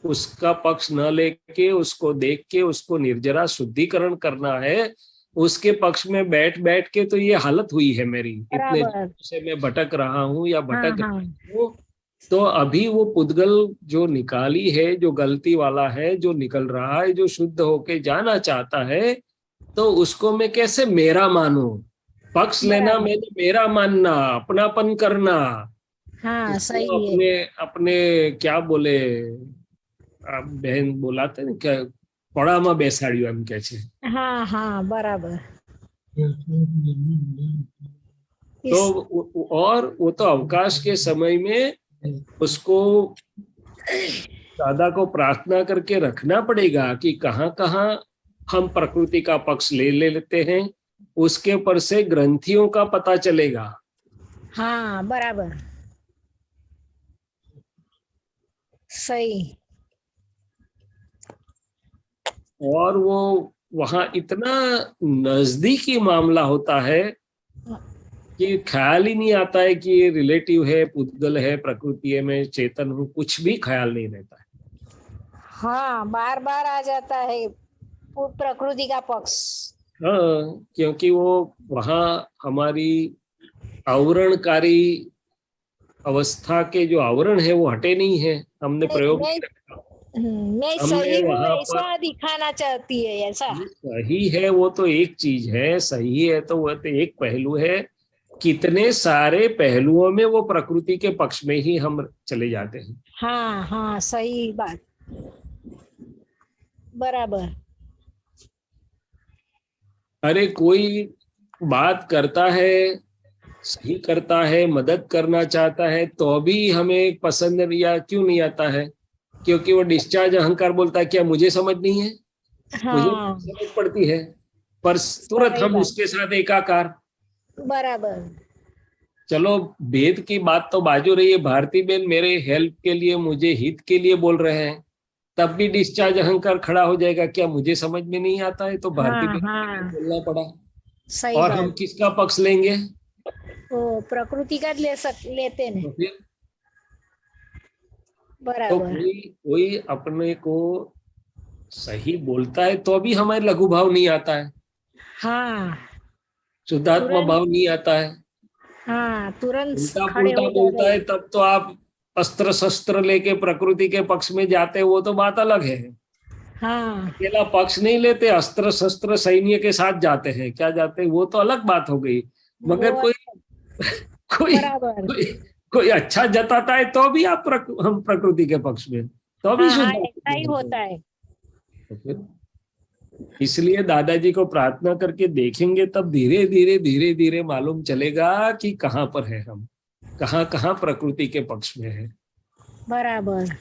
उसका पक्ष न लेके उसको देख के उसको निर्जरा शुद्धिकरण करना है। उसके पक्ष में बैठ के तो ये हालत हुई है मेरी, इतने से मैं भटक रहा हूँ या भटक रहा हूँ। तो अभी वो पुद्गल जो निकाली है, जो गलती वाला है, जो निकल रहा है, जो शुद्ध होके जाना चाहता है, तो उसको मैं कैसे मेरा मानूं? पक्ष लेना मैं तो मेरा मानना, अपनापन करना। हाँ, सही है। अपने क्या बोले बहन बोलाते ना, क्या पड़ामा बेसाड़ियो एम कहे छे। हाँ हाँ, बराबर। तो और वो तो अवकाश के समय में उसको दादा को प्रार्थना करके रखना पड़ेगा कि कहाँ कहाँ हम प्रकृति का पक्ष ले लेते हैं, उसके ऊपर से ग्रंथियों का पता चलेगा। हाँ बराबर, सही। और वो वहां इतना नजदीकी मामला होता है कि ख्याल ही नहीं आता है कि ये रिलेटिव है, पुद्गल है, प्रकृति है, मैं चेतन हूँ, कुछ भी ख्याल नहीं रहता है। हाँ, बार बार आ जाता है प्रकृति का पक्ष। हाँ, क्योंकि वो वहां हमारी आवरणकारी अवस्था के जो आवरण है वो हटे नहीं है, हमने प्रयोग नहीं रखा। मैं हमने सही हूँ वहां ऐसा पर दिखाना चाहती है, ऐसा। सही है वो तो एक चीज है, सही है तो वह तो एक पहलू है, कितने सारे पहलुओं में वो प्रकृति के पक्ष में ही हम चले जाते हैं। हाँ हाँ, सही बात, बराबर। अरे कोई बात करता है, सही करता है, मदद करना चाहता है, तो भी हमें पसंद या क्यों नहीं आता है? क्योंकि वो डिस्चार्ज अहंकार बोलता है क्या मुझे समझ नहीं है, मुझे हाँ, समझ पड़ती है, पर तुरंत सही हम बात, उसके साथ एकाकार। बराबर। चलो वेद की बात तो बाजू रही है, भारती बेन मेरे हेल्प के लिए, मुझे हित के लिए बोल रहे हैं, तब भी डिस्चार्ज अहंकार खड़ा हो जाएगा, क्या मुझे समझ में नहीं आता है तो भारती हाँ बेन के लिए हाँ, बोलना पड़ा। सही और बात। हम किसका पक्ष लेंगे? वो प्रकृति का लेते हैं, तो फिर तो बराबर। कोई अपने को सही बोलता है तो भी हमारे लघु भाव नहीं आता है, हाँ, शुद्धात्मा तुरंत, भाव नहीं आता है। हाँ, तुरंत उल्टा खड़े पुल्टा हो बोलता जाते है तब तो आप अस्त्र शस्त्र लेके प्रकृति के पक्ष में जाते, वो तो बात अलग है। हाँ, अकेला पक्ष नहीं लेते, अस्त्र शस्त्र सैन्य के साथ जाते हैं, क्या जाते हैं, वो तो अलग बात हो गई। मगर वो कोई कोई बराबर। कोई कोई अच्छा जताता है तो भी आप हम प्रकृति के पक्ष में, तो भी हाँ हाँ, शुद्ध ऐसा ही होता है। तो फिर इसलिए दादाजी को प्रार्थना करके देखेंगे तब धीरे धीरे धीरे धीरे मालूम चलेगा कि कहाँ पर है हम, कहाँ कहाँ प्रकृति के पक्ष में है। बराबर,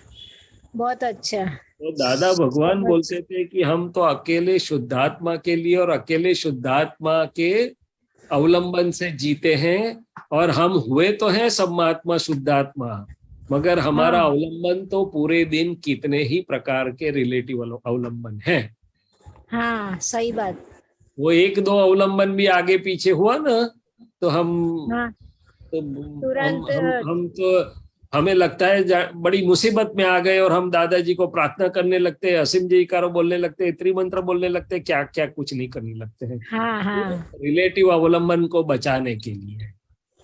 बहुत अच्छा। तो दादा भगवान बोलते थे कि हम तो अकेले शुद्धात्मा के लिए और अकेले शुद्धात्मा के अवलंबन से जीते हैं, और हम हुए तो हैं सम्मात्मा शुद्धात्मा, मगर हमारा हाँ, अवलंबन तो पूरे दिन कितने ही प्रकार के रिलेटिव अवलंबन है। हाँ, सही बात। वो एक दो अवलंबन भी आगे पीछे हुआ ना तो हाँ, तो तुरंत। हम तो हमें लगता है बड़ी मुसीबत में आ गए और हम दादाजी को प्रार्थना करने लगते हैं, असीम जी कारो बोलने लगते हैं, त्रिमंत्र बोलने लगते हैं, क्या क्या कुछ नहीं करने लगते हैं। हाँ हाँ रिलेटिव अवलंबन को बचाने के लिए, न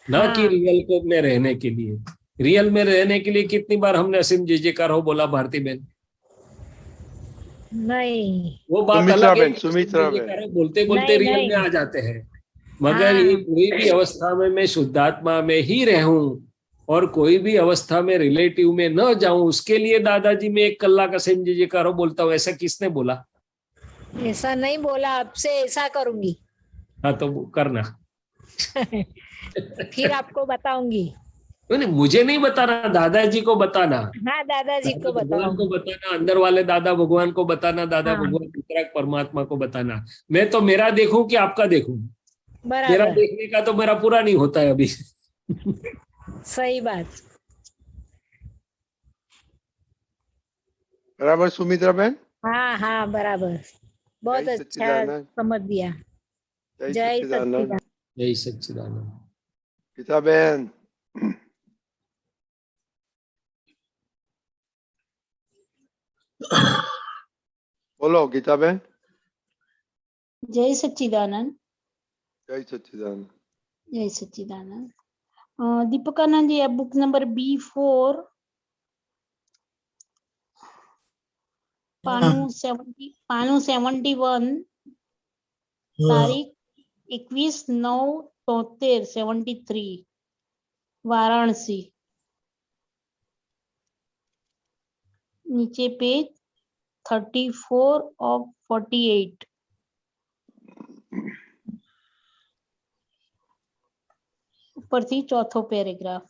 कि हाँ, रियल को में रहने के लिए। रियल में रहने के लिए कितनी बार हमने असीम जी कारो बोला भारती बहन? नहीं वो बात सुमित्रा अलग है बहन, कि सुमित्रा असीम जी बहन। कारो बोलते बोलते नहीं रियल में नहीं, आ जाते हैं, मगर ये हाँ, कोई भी अवस्था में मैं शुद्धात्मा में ही रहूं और कोई भी अवस्था में रिलेटिव में न जाऊं, उसके लिए दादाजी में 1 कलाक असीम जी कारो बोलता हूँ, ऐसा किसने बोला? ऐसा नहीं बोला, आपसे ऐसा करूंगी। हाँ तो करना। फिर आपको बताऊंगी। नहीं, मुझे नहीं बताना, दादाजी को बताना, हाँ, दादाजी दादा को भगवान को बताऊंगी। बताना, अंदर वाले दादा भगवान को बताना, दादा हाँ, भगवान वितरक परमात्मा को बताना। मैं तो मेरा देखूं कि आपका देखूं, मेरा बराबर, देखने का तो मेरा पूरा नहीं होता है अभी। सही बात। बराबर सुमित्रा बहन। हाँ हाँ, बराबर, बहुत जय अच्छा सच्चिदानंद। समझ दिया। जय जय सच्चिदानंद। सच्चिदानंद। जय सच्चिदानंद। गीता बहन। बोलो गीता बहन। जय सच्चिदानंद। जय सच्चिदानंद। जय सच्चिदानंद। दीपकानंद जी, बुक नंबर B4, पानू 71, तारीख 21/9/73, वाराणसी। नीचे पेज 34 of 48, ऊपर थी चौथो पैराग्राफ।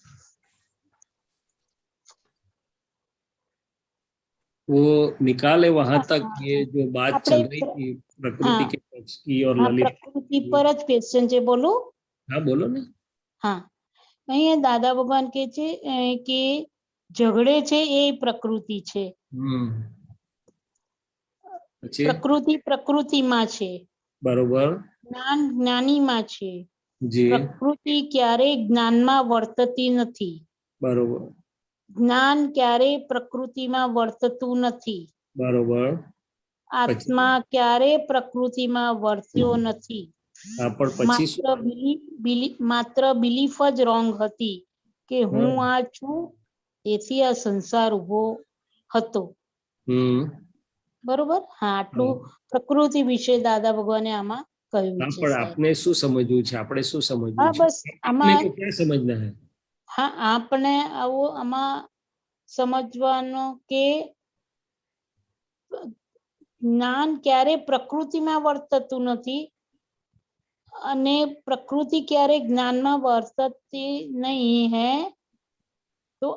वो निकाले वहां तक हाँ, ये जो बात આપણે चल रही थी प्रकृति हाँ के पक्ष की और हाँ ललित પ્રકૃતિ પર જ ક્વેશ્ચન છે, બોલું? हाँ बोलो ना। હા, અહીંયા દાદા ભગવાન કે છે કે ઝઘડે છે એ પ્રકૃતિ છે, પછી પ્રકૃતિ પ્રકૃતિમાં છે, બરોબર જ્ઞાન જ્ઞાનીમાં છે, जी પ્રકૃતિ ક્યારેય જ્ઞાનમાં વર્તતી નથી, બરોબર જ્ઞાન ક્યારેય પ્રકૃતિમાં વર્તતું નથી, બરોબર આત્મા ક્યારેય પ્રકૃતિમાં વર્ત્યો નથી, હા પણ પછી શું? માત્ર બિલીફ જ રોંગ હતી કે હું આ છું તેથી આ સંસાર ઉભો હતો. બરોબર. હા, આટલું પ્રકૃતિ વિશે દાદા ભગવાને આમાં કહ્યું हाँ છે पर સાહેબ. आपने શું સમજવું છે? આપણે શું સમજવું હા, છે? બસ आपने આમાં को क्या समझना है? હા આપણે આવું આમાં સમજવાનું કે જ્ઞાન ક્યારે પ્રકૃતિમાં વર્તતું નથી અને પ્રકૃતિ ક્યારે જ્ઞાનમાં વર્તતી નહીં હે. તો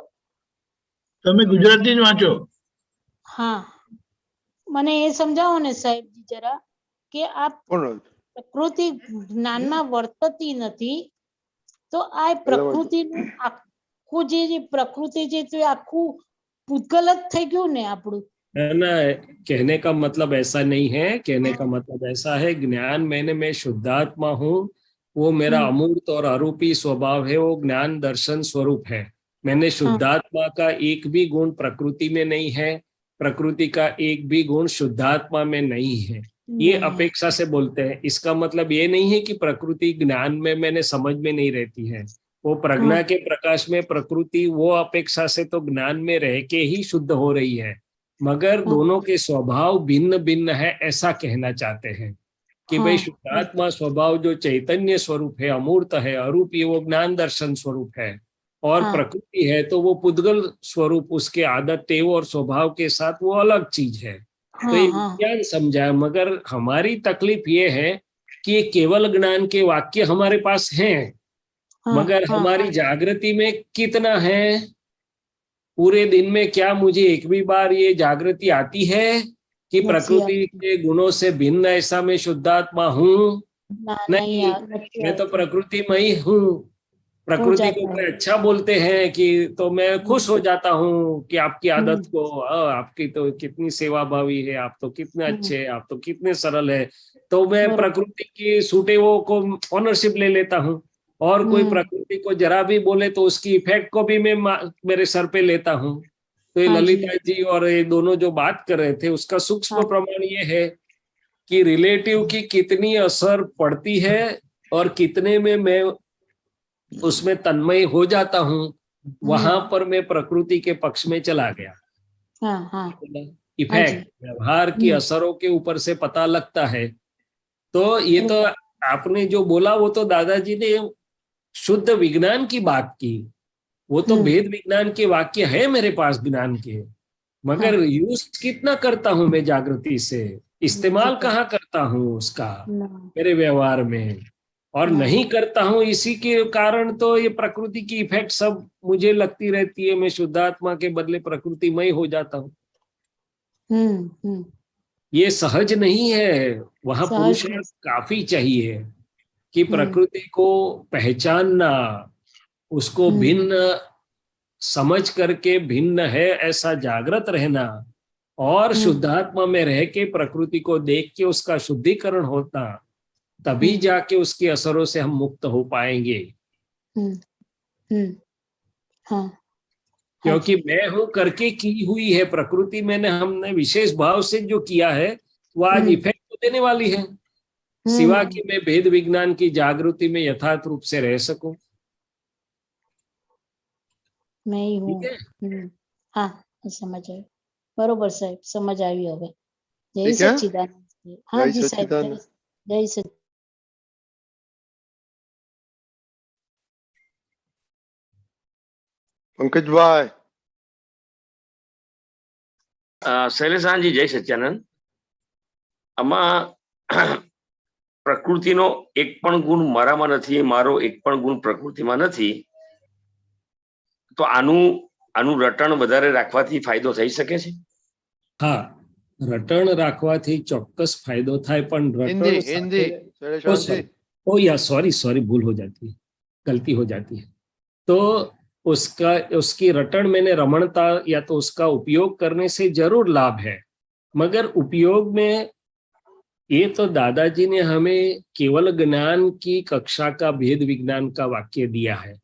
તમે ગુજરાતી જ વાંચો. હા, મને એ સમજાવો ને સાહેબજી જરા કે આ પ્રકૃતિ જ્ઞાનમાં વર્તતી નથી તો આ પ્રકૃતિનું આખું જે પ્રકૃતિ છે તે આખું પૂતગલ જ થઈ ગયું ને આપણું. ना, कहने का मतलब ऐसा नहीं है। कहने का मतलब ऐसा है, ज्ञान में शुद्धात्मा हूँ, वो मेरा अमूर्त और आरूपी स्वभाव है, वो ज्ञान दर्शन स्वरूप है। मैंने शुद्धात्मा का एक भी गुण प्रकृति में नहीं है, प्रकृति का एक भी गुण शुद्धात्मा में नहीं है। ये अपेक्षा से बोलते हैं। इसका मतलब ये नहीं है कि प्रकृति ज्ञान में मैंने समझ में नहीं रहती है। वो प्रज्ञा के प्रकाश में प्रकृति वो अपेक्षा से तो ज्ञान में रह के ही शुद्ध हो रही है, मगर दोनों के स्वभाव भिन्न भिन्न है, ऐसा कहना चाहते हैं कि भाई शुद्धात्मा स्वभाव जो चैतन्य स्वरूप है, अमूर्त है, अरूपी, वो ज्ञान दर्शन स्वरूप है, और प्रकृति है तो वो पुद्गल स्वरूप, उसके आदत तेव और स्वभाव के साथ वो अलग चीज है। तो ये विज्ञान समझा, मगर हमारी तकलीफ ये है कि केवल ज्ञान के वाक्य हमारे पास हैं, मगर हमारी जागृति में कितना है? पूरे दिन में क्या मुझे एक भी बार ये जागृति आती है कि प्रकृति के गुणों से भिन्न ऐसा मैं शुद्धात्मा हूँ? नहीं, मैं तो प्रकृति में ही हूँ। प्रकृति को कोई अच्छा बोलते हैं कि तो मैं खुश हो जाता हूँ कि आपकी आदत को, आपकी तो कितनी सेवा भावी है, आप तो कितने अच्छे हैं, आप तो कितने सरल है, तो मैं प्रकृति की सूटेवों को ऑनरशिप ले लेता हूँ। और कोई प्रकृति को जरा भी बोले तो उसकी इफेक्ट को भी मैं मेरे सर पे लेता हूँ। तो ये ललिता जी और ये दोनों जो बात कर रहे थे, उसका सूक्ष्म प्रमाण ये है कि रिलेटिव की कितनी असर पड़ती है और कितने में मैं उसमें तन्मय हो जाता हूँ, वहां पर मैं प्रकृति के पक्ष में चला गया। इफेक्ट, व्यवहार की असरों के ऊपर से पता लगता है। तो ये तो आपने जो बोला वो तो दादाजी ने शुद्ध विज्ञान की बात की, वो तो भेद विज्ञान के वाक्य है मेरे पास ज्ञान के, मगर यूज कितना करता हूं मैं जागृति से, इस्तेमाल कहाँ करता हूँ उसका मेरे व्यवहार में, और नहीं करता हूँ। इसी के कारण तो ये प्रकृति की इफेक्ट सब मुझे लगती रहती है, मैं शुद्धात्मा के बदले प्रकृतिमय हो जाता हूँ। ये सहज नहीं है, वहां पुरुषार्थ काफी चाहिए कि प्रकृति को पहचानना, उसको भिन्न समझ करके भिन्न है ऐसा जागृत रहना, और शुद्धात्मा में रह के प्रकृति को देख के उसका शुद्धिकरण होता, तभी जाके उसके असरों से हम मुक्त हो पाएंगे। क्योंकि मैं हूं करके की हुई है प्रकृति, मैंने हमने विशेष भाव से जो किया है वो आज इफेक्ट तो देने वाली है, सिवा कि मैं भेद विज्ञान की जागृति में यथार्थ रूप से रह सकूं। मैं ही हूँ। हाँ, समझ आई। बरोबर साहब, समझ आई હવે। जय सच्चिदानंद। हाँ जी साहब, जय सच्चिदानंद। पंकज भाई। શૈલેષાનજી, જય સચ્ચાનંદ। આમાં પ્રકૃતિનો એક પણ ગુણ મારામાં નથી, મારો એક પણ ગુણ પ્રકૃતિમાં નથી, તો આનું રટણ વધારે રાખવાથી ફાયદો થઈ શકે છે? હા, રટણ રાખવાથી ચોક્કસ ફાયદો થાય, પણ हिंदी રટણ हिंदी ओ शांति। सॉरी सॉरी, भूल हो जाती है, गलती हो जाती है। तो उसकी रटण मैंने रमणता या तो उसका उपयोग करने से जरूर लाभ है, मगर उपयोग में ये तो दादाजी ने हमें केवल ज्ञान की कक्षा का भेद विज्ञान का वाक्य दिया है।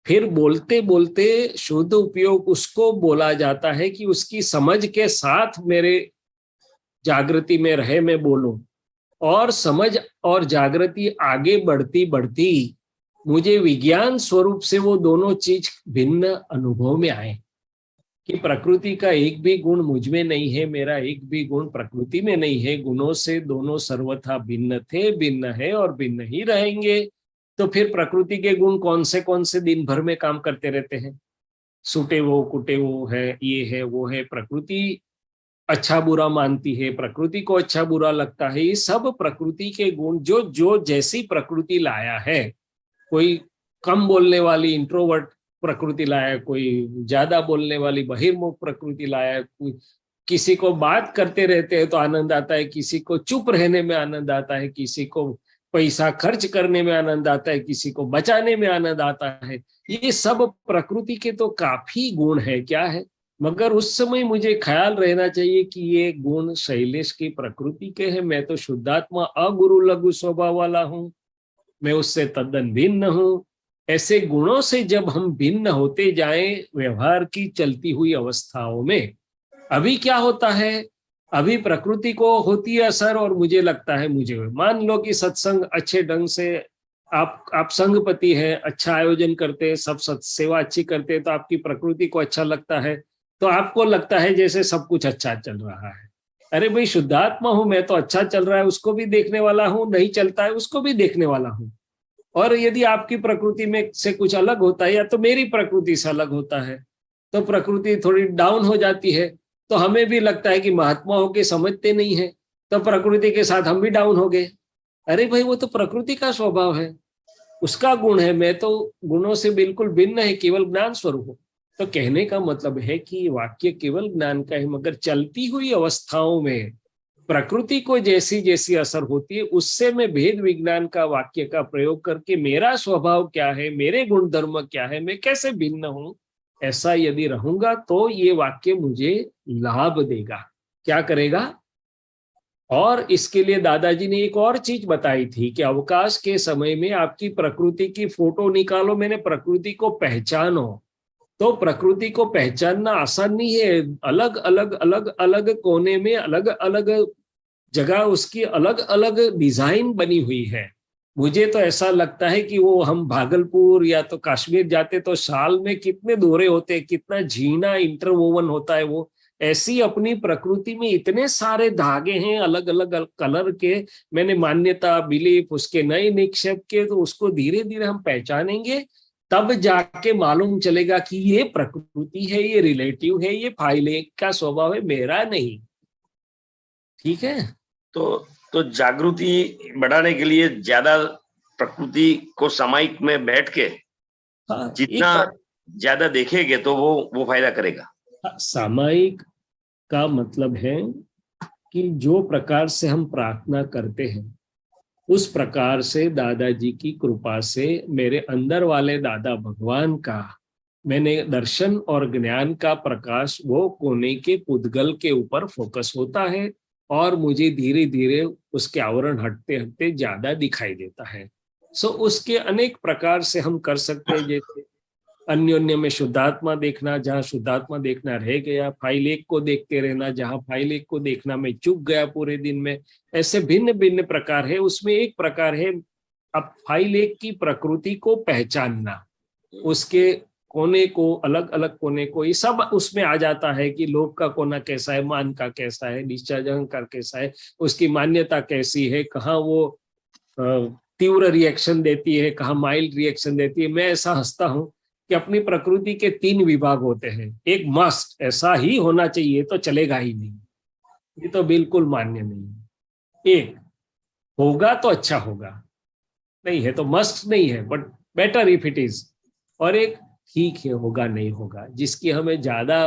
फिर बोलते बोलते शुद्ध उपयोग उसको बोला जाता है कि उसकी समझ के साथ मेरे जागृति में रहे, मैं बोलूं, और समझ और जागृति आगे बढ़ती बढ़ती मुझे विज्ञान स्वरूप से वो दोनों चीज भिन्न अनुभव में आए कि प्रकृति का एक भी गुण मुझ में नहीं है, मेरा एक भी गुण प्रकृति में नहीं है, गुणों से दोनों सर्वथा भिन्न थे, भिन्न है और भिन्न ही रहेंगे। तो फिर प्रकृति के गुण कौन से दिन भर में काम करते रहते हैं, सूटे वो कुटे वो है, ये है वो है, प्रकृति अच्छा बुरा मानती है, प्रकृति को अच्छा बुरा लगता है, ये सब प्रकृति के गुण जो जो जैसी प्रकृति लाया है, कोई कम बोलने वाली इंट्रोवर्ट प्रकृति लाया, कोई ज्यादा बोलने वाली बहिर्मुख प्रकृति लाया, किसी को बात करते रहते हैं तो आनंद आता है, किसी को चुप रहने में आनंद आता है, किसी को पैसा खर्च करने में आनंद आता है, किसी को बचाने में आनंद आता है। ये सब प्रकृति के तो काफी गुण है, क्या है, मगर उस समय मुझे ख्याल रहना चाहिए कि ये गुण शैलेश की प्रकृति के हैं। मैं तो शुद्धात्मा अगुरु लघु स्वभाव वाला हूँ, मैं उससे तद्दन भिन्न हूँ। ऐसे गुणों से जब हम भिन्न होते जाएं व्यवहार की चलती हुई अवस्थाओं में, अभी क्या होता है, अभी प्रकृति को होती है असर और मुझे लगता है मुझे, मान लो कि सत्संग अच्छे ढंग से आप संघपति है, अच्छा आयोजन करते हैं, सब सेवा अच्छी करते हैं, तो आपकी प्रकृति को अच्छा लगता है, तो आपको लगता है जैसे सब कुछ अच्छा चल रहा है। अरे भाई, शुद्धात्मा हूं मैं, तो अच्छा चल रहा है उसको भी देखने वाला हूं, नहीं चलता है उसको भी देखने वाला हूं। और यदि आपकी प्रकृति में से कुछ अलग होता है या तो मेरी प्रकृति से अलग होता है, तो प्रकृति थोड़ी डाउन हो जाती है, तो हमें भी लगता है कि महात्मा होके समझते नहीं है, तो प्रकृति के साथ हम भी डाउन हो गए। अरे भाई, वो तो प्रकृति का स्वभाव है, उसका गुण है, मैं तो गुणों से बिल्कुल भिन्न है, केवल ज्ञान स्वरूप हूँ। तो कहने का मतलब है कि वाक्य केवल ज्ञान का है, मगर चलती हुई अवस्थाओं में प्रकृति को जैसी जैसी असर होती है, उससे मैं भेद विज्ञान का वाक्य का प्रयोग करके मेरा स्वभाव क्या है, मेरे गुण धर्म क्या है, मैं कैसे भिन्न हूं, ऐसा यदि रहूंगा तो ये वाक्य मुझे लाभ देगा। क्या करेगा? और इसके लिए दादाजी ने एक और चीज बताई थी कि अवकाश के समय में आपकी प्रकृति की फोटो निकालो, मैंने प्रकृति को पहचानो। तो प्रकृति को पहचानना आसान नहीं है, अलग अलग अलग अलग कोने में अलग अलग जगह उसकी अलग अलग डिजाइन बनी हुई है। मुझे तो ऐसा लगता है कि वो हम भागलपुर या तो कश्मीर जाते तो शाल में कितने दोरे होते हैं, कितना झीना इंटरवोवन होता है, वो ऐसी अपनी प्रकृति में इतने सारे धागे हैं अलग अलग कलर के। मैंने मान्यता बिलीफ उसके नए निक्षेप के, तो उसको धीरे धीरे हम पहचानेंगे, तब जाके मालूम चलेगा कि ये प्रकृति है, ये रिलेटिव है, ये फाइल का स्वभाव है, मेरा नहीं। ठीक है, तो जागृति बढ़ाने के लिए ज्यादा प्रकृति को सामायिक में बैठ के जितना ज्यादा देखेंगे तो वो फायदा करेगा। सामायिक का मतलब है कि जो प्रकार से हम प्रार्थना करते हैं उस प्रकार से दादाजी की कृपा से मेरे अंदर वाले दादा भगवान का मैंने दर्शन और ज्ञान का प्रकाश वो कोने के पुद्गल के ऊपर फोकस होता है और मुझे धीरे धीरे उसके आवरण हटते हटते ज्यादा दिखाई देता है। सो उसके अनेक प्रकार से हम कर सकते हैं, जैसे अन्योन्य में शुद्धात्मा देखना, जहाँ शुद्धात्मा देखना रह गया, फाइल एक को देखते रहना, जहाँ फाइल एक को देखना मैं चूक गया पूरे दिन में, ऐसे भिन्न भिन्न प्रकार है। उसमें एक प्रकार है अब फाइल एक की प्रकृति को पहचानना, उसके कोने को, अलग अलग कोने को, ये सब उसमें आ जाता है कि लोभ का कोना कैसा है, मान का कैसा है, डिस्चार्ज अहंकार कैसा है, उसकी मान्यता कैसी है, कहाँ वो तीव्र रिएक्शन देती है, कहाँ माइल्ड रिएक्शन देती है। मैं ऐसा हंसता हूँ कि अपनी प्रकृति के 3 विभाग होते हैं, एक मस्ट ऐसा ही होना चाहिए तो चलेगा ही नहीं, ये तो बिल्कुल मान्य नहीं है। एक होगा तो अच्छा होगा, नहीं है तो मस्ट नहीं है but better if it is. और एक ठीक है होगा नहीं होगा, जिसकी हमें ज्यादा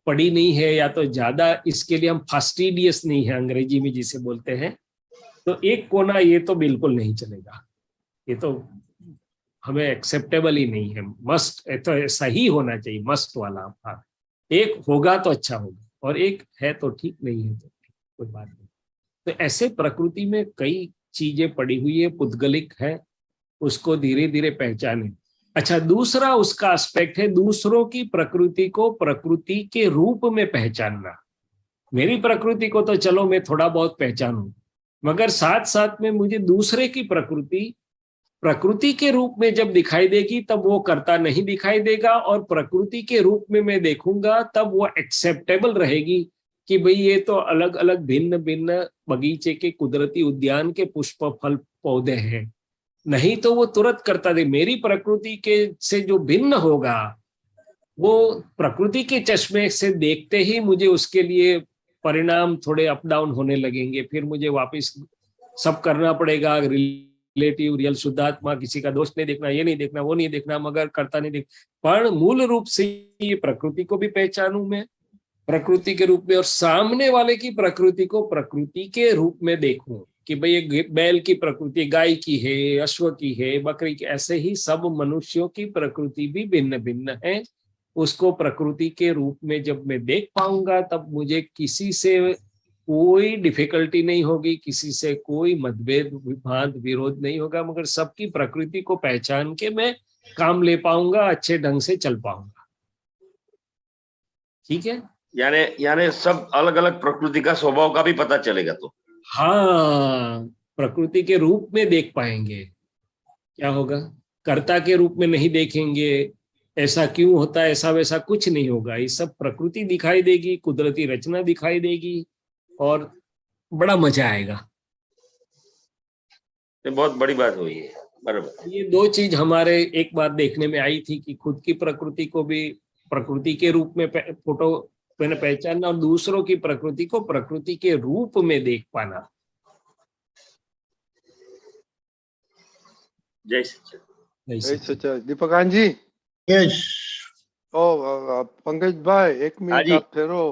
पड़ी नहीं है या तो ज्यादा इसके लिए हम फास्टिडियस नहीं है अंग्रेजी में जिसे बोलते हैं, तो एक कोना ये तो बिल्कुल नहीं चलेगा, ये तो हमें एक्सेप्टेबल ही नहीं है। मस्ट तो ऐसा ही होना चाहिए, मस्ट वाला भाग। एक होगा तो अच्छा होगा और एक है तो ठीक, नहीं है तो कोई बात नहीं। तो ऐसे प्रकृति में कई चीजें पड़ी हुई है, पुद्गलिक है, उसको धीरे धीरे पहचाने। अच्छा, दूसरा उसका एस्पेक्ट है दूसरों की प्रकृति को प्रकृति के रूप में पहचानना। मेरी प्रकृति को तो चलो मैं थोड़ा बहुत पहचानूं, मगर साथ साथ में मुझे दूसरे की प्रकृति प्रकृति के रूप में जब दिखाई देगी तब वो कर्ता नहीं दिखाई देगा, और प्रकृति के रूप में मैं देखूंगा तब वो एक्सेप्टेबल रहेगी कि भाई ये तो अलग अलग भिन्न भिन्न बगीचे के कुदरती उद्यान के पुष्प फल पौधे हैं। नहीं तो वो तुरंत करता दे। मेरी प्रकृति के से जो भिन्न होगा वो प्रकृति के चश्मे से देखते ही मुझे उसके लिए परिणाम थोड़े अप डाउन होने लगेंगे, फिर मुझे वापस सब करना पड़ेगा, रिलेटिव रियल शुद्धात्मा, किसी का दोष नहीं देखना, ये नहीं देखना, वो नहीं देखना, मगर कर्ता नहीं देख। पर मूल रूप से ये प्रकृति को भी पहचानूं मैं प्रकृति के रूप में, और सामने वाले की प्रकृति को प्रकृति के रूप में देखूं कि भाई ये बैल की प्रकृति गाय की है, अश्व की है, बकरी की। ऐसे ही सब मनुष्यों की प्रकृति भी भिन्न भिन्न है। उसको प्रकृति के रूप में जब मैं देख पाऊंगा तब मुझे किसी से कोई डिफिकल्टी नहीं होगी, किसी से कोई मतभेद विवाद विरोध नहीं होगा, मगर सबकी प्रकृति को पहचान के मैं काम ले पाऊंगा, अच्छे ढंग से चल पाऊंगा। ठीक है, यानी सब अलग अलग प्रकृति का स्वभाव का भी पता चलेगा। तो हाँ, प्रकृति के रूप में देख पाएंगे। क्या होगा, कर्ता के रूप में नहीं देखेंगे, ऐसा क्यों होता है, ऐसा वैसा कुछ नहीं होगा। ये सब प्रकृति दिखाई देगी, कुदरती रचना दिखाई देगी और बड़ा मजा आएगा। ये बहुत बड़ी बात हुई है, बराबर। ये दो चीज हमारे एक बार देखने में आई थी कि खुद की प्रकृति को भी प्रकृति के रूप में फोटो मैंने पहचानना और दूसरों की प्रकृति को प्रकृति के रूप में देख पाना। जय सच्चिदानंद। जय सच्चिदानंद। दीपकान जी। यस। ओ पंकज भाई, एक मिनट आप ठहरो।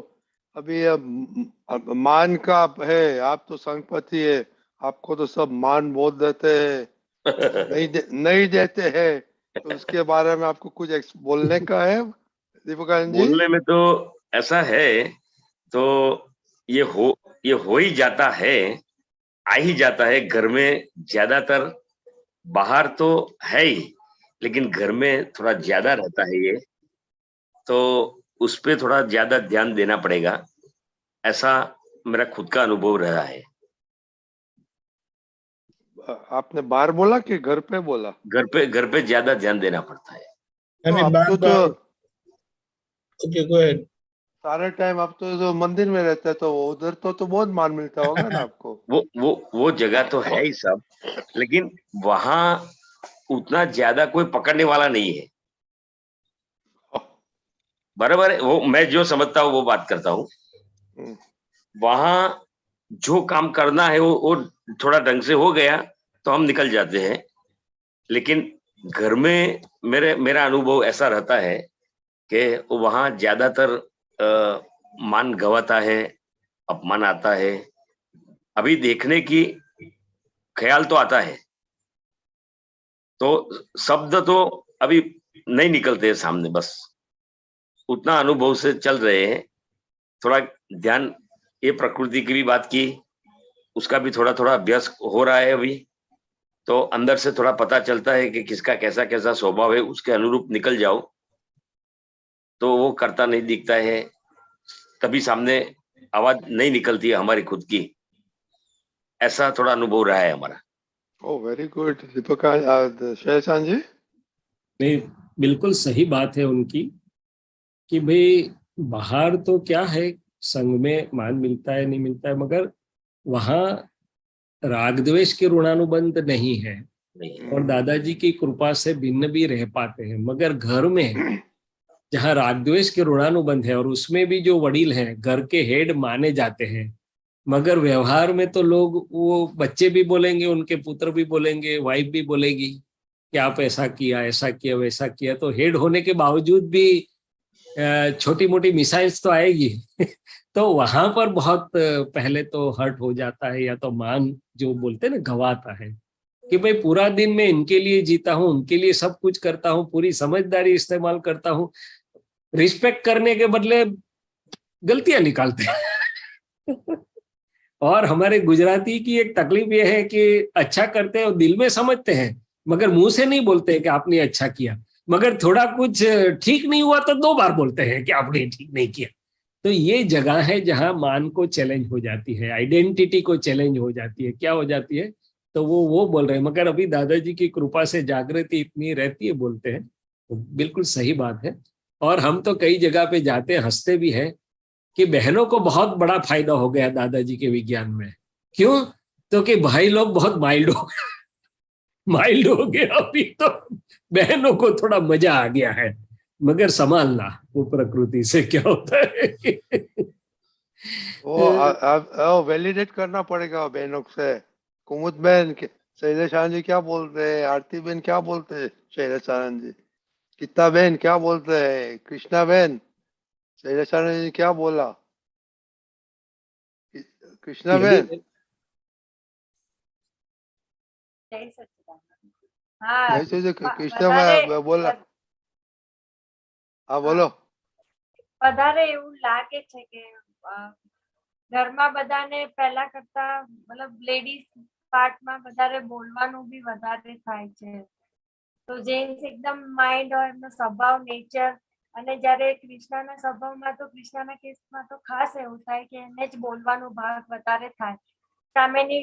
अभी अब मान का है, आप तो संघपति है, आपको तो सब मान बहुत देते हैं, नहीं देते हैं, तो उसके बारे में आपको कुछ बोलने का है दीपकान जी? बोलने में तो ऐसा है, तो ये हो ही जाता है, आ ही जाता है घर में ज्यादातर। बाहर तो है ही, लेकिन घर में थोड़ा ज्यादा रहता है ये, तो उस पे थोड़ा ज्यादा ध्यान देना पड़ेगा, ऐसा मेरा खुद का अनुभव रहा है। आपने बाहर बोला कि घर पे बोला? घर पे ज्यादा ध्यान देना पड़ता है। सारे टाइम आप तो जो मंदिर में रहते हैं तो उधर तो बहुत मान मिलता होगा ना आपको? वो जगह तो है ही सब, लेकिन वहां उतना ज्यादा कोई पकड़ने वाला नहीं है। बराबर है, वो मैं जो समझता हूँ वो बात करता हूँ। वहां जो काम करना है वो थोड़ा ढंग से हो गया तो हम निकल जाते हैं, लेकिन घर में मेरा अनुभव ऐसा रहता है कि वहां ज्यादातर मान गवाता है, अपमान आता है। अभी देखने की ख्याल तो आता है, तो शब्द तो अभी नहीं निकलते सामने, बस उतना अनुभव से चल रहे हैं। थोड़ा ध्यान, ये प्रकृति की भी बात की, उसका भी थोड़ा थोड़ा अभ्यास हो रहा है अभी, तो अंदर से थोड़ा पता चलता है कि किसका कैसा कैसा स्वभाव है, उसके अनुरूप निकल जाओ तो वो करता नहीं दिखता है, तभी सामने आवाज नहीं निकलती है हमारी खुद की। ऐसा थोड़ा अनुभव रहा है हमारा। ओह वेरी गुड दीपक। शैशान जी? नहीं, बिल्कुल सही बात है उनकी कि भाई बाहर तो क्या है, संग में मान मिलता है नहीं मिलता है, मगर वहां राग द्वेष के ऋणानुबंध नहीं है और दादाजी की कृपा से भिन्न भी रह पाते हैं। मगर घर में जहाँ राग द्वेष के ऋणानुबंध है और उसमें भी जो वडील हैं घर के हेड माने जाते हैं, मगर व्यवहार में तो लोग, वो बच्चे भी बोलेंगे, उनके पुत्र भी बोलेंगे, वाइफ भी बोलेगी कि आप ऐसा किया वैसा किया, तो हेड होने के बावजूद भी छोटी मोटी मिसाइल्स तो आएगी तो वहां पर बहुत पहले तो हर्ट हो जाता है, या तो मान जो बोलते हैं ना गवाता है कि भाई पूरा दिन मैं इनके लिए जीता हूँ, उनके लिए सब कुछ करता हूँ, पूरी समझदारी इस्तेमाल करता हूँ, रिस्पेक्ट करने के बदले गलतियां निकालते हैं और हमारे गुजराती की एक तकलीफ ये है कि अच्छा करते हैं और दिल में समझते हैं, मगर मुंह से नहीं बोलते हैं कि आपने अच्छा किया, मगर थोड़ा कुछ ठीक नहीं हुआ तो 2 बार बोलते हैं कि आपने ठीक नहीं किया। तो ये जगह है जहां मान को चैलेंज हो जाती है, आइडेंटिटी को चैलेंज हो जाती है, क्या हो जाती है, तो वो बोल रहे हैं। मगर अभी दादाजी की कृपा से जागृति इतनी रहती है, बोलते हैं, तो बिल्कुल सही बात है। और हम तो कई जगह पे जाते हैं, हंसते भी हैं कि बहनों को बहुत बड़ा फायदा हो गया दादाजी के विज्ञान में। क्यों? तो कि भाई लोग बहुत माइल्ड हो गए, अभी तो बहनों को थोड़ा मजा आ गया है, मगर संभालना वो प्रकृति से क्या होता है वो वैलिडेट करना पड़ेगा बहनों से। कुमुद बहन शैलेश आनंद जी क्या बोलते हैं, आरती बहन क्या बोलते हैं, शैलेश आनंद जी, गीता बहन क्या बोलते हैं, कृष्णा बहन शैलेश आनंद जी क्या बोला, कृष्णा बहन जैसे कृष्णा बोला। हाँ बोलो। વધારે એવું લાગે છે કે ઘરમાં બધાને પહેલા કરતા મતલબ લેડીઝ પાર્ટમાં વધારે બોલવાનું બી વધારે થાય છે, તો જેન્ટ્સ એકદમ માઇન્ડ હોય, એમનો સ્વભાવ નેચર, અને જ્યારે કૃષ્ણના સ્વભાવમાં તો કૃષ્ણના કેસમાં તો ખાસ એવું થાય કે એને જ બોલવાનો ભાગ વધારે થાય. સામેની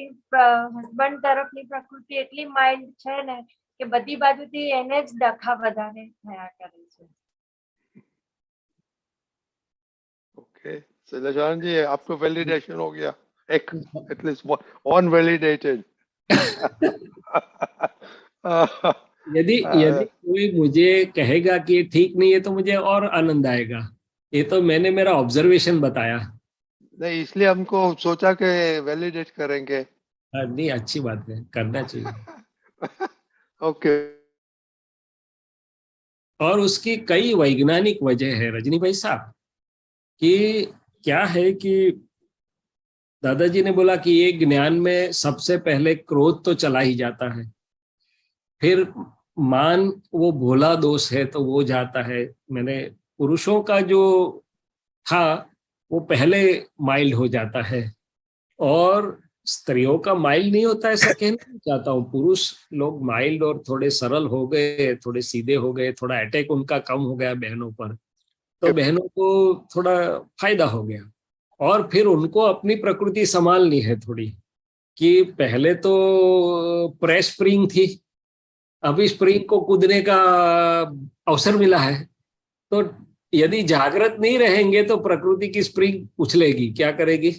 હસબન્ડ તરફની પ્રકૃતિ એટલી માઇલ્ડ છે ને કે બધી બાજુથી એને જ ડખા વધારે થયા કરે છે. ओके शैलेश आनंद जी आपको वैलिडेशन हो गया, एक एटलीस्ट वन वैलिडेटेड यदि कोई मुझे कहेगा कि ये ठीक नहीं है तो मुझे और आनंद आएगा। ये तो मैंने मेरा ऑब्जर्वेशन बताया, नहीं इसलिए हमको सोचा कि वैलिडेट करेंगे। नहीं अच्छी बात है, करना चाहिए ओके। और उसकी कई वैज्ञानिक वजह है रजनी भाई साहब, कि क्या है कि दादाजी ने बोला कि ये ज्ञान में सबसे पहले क्रोध तो चला ही जाता है, फिर मान वो भोला दोष है तो वो जाता है। मैंने पुरुषों का जो था वो पहले माइल्ड हो जाता है, और स्त्रियों का माइल्ड नहीं होता, ऐसा कहना नहीं चाहता हूँ। पुरुष लोग माइल्ड और थोड़े सरल हो गए, थोड़े सीधे हो गए, थोड़ा अटैक उनका कम हो गया बहनों पर, तो बहनों को थोड़ा फायदा हो गया। और फिर उनको अपनी प्रकृति संभालनी है थोड़ी, कि पहले तो प्रेस स्प्रिंग थी, अभी स्प्रिंग को कूदने का अवसर मिला है, तो यदि जागृत नहीं रहेंगे तो प्रकृति की स्प्रिंग उछलेगी, क्या करेगी,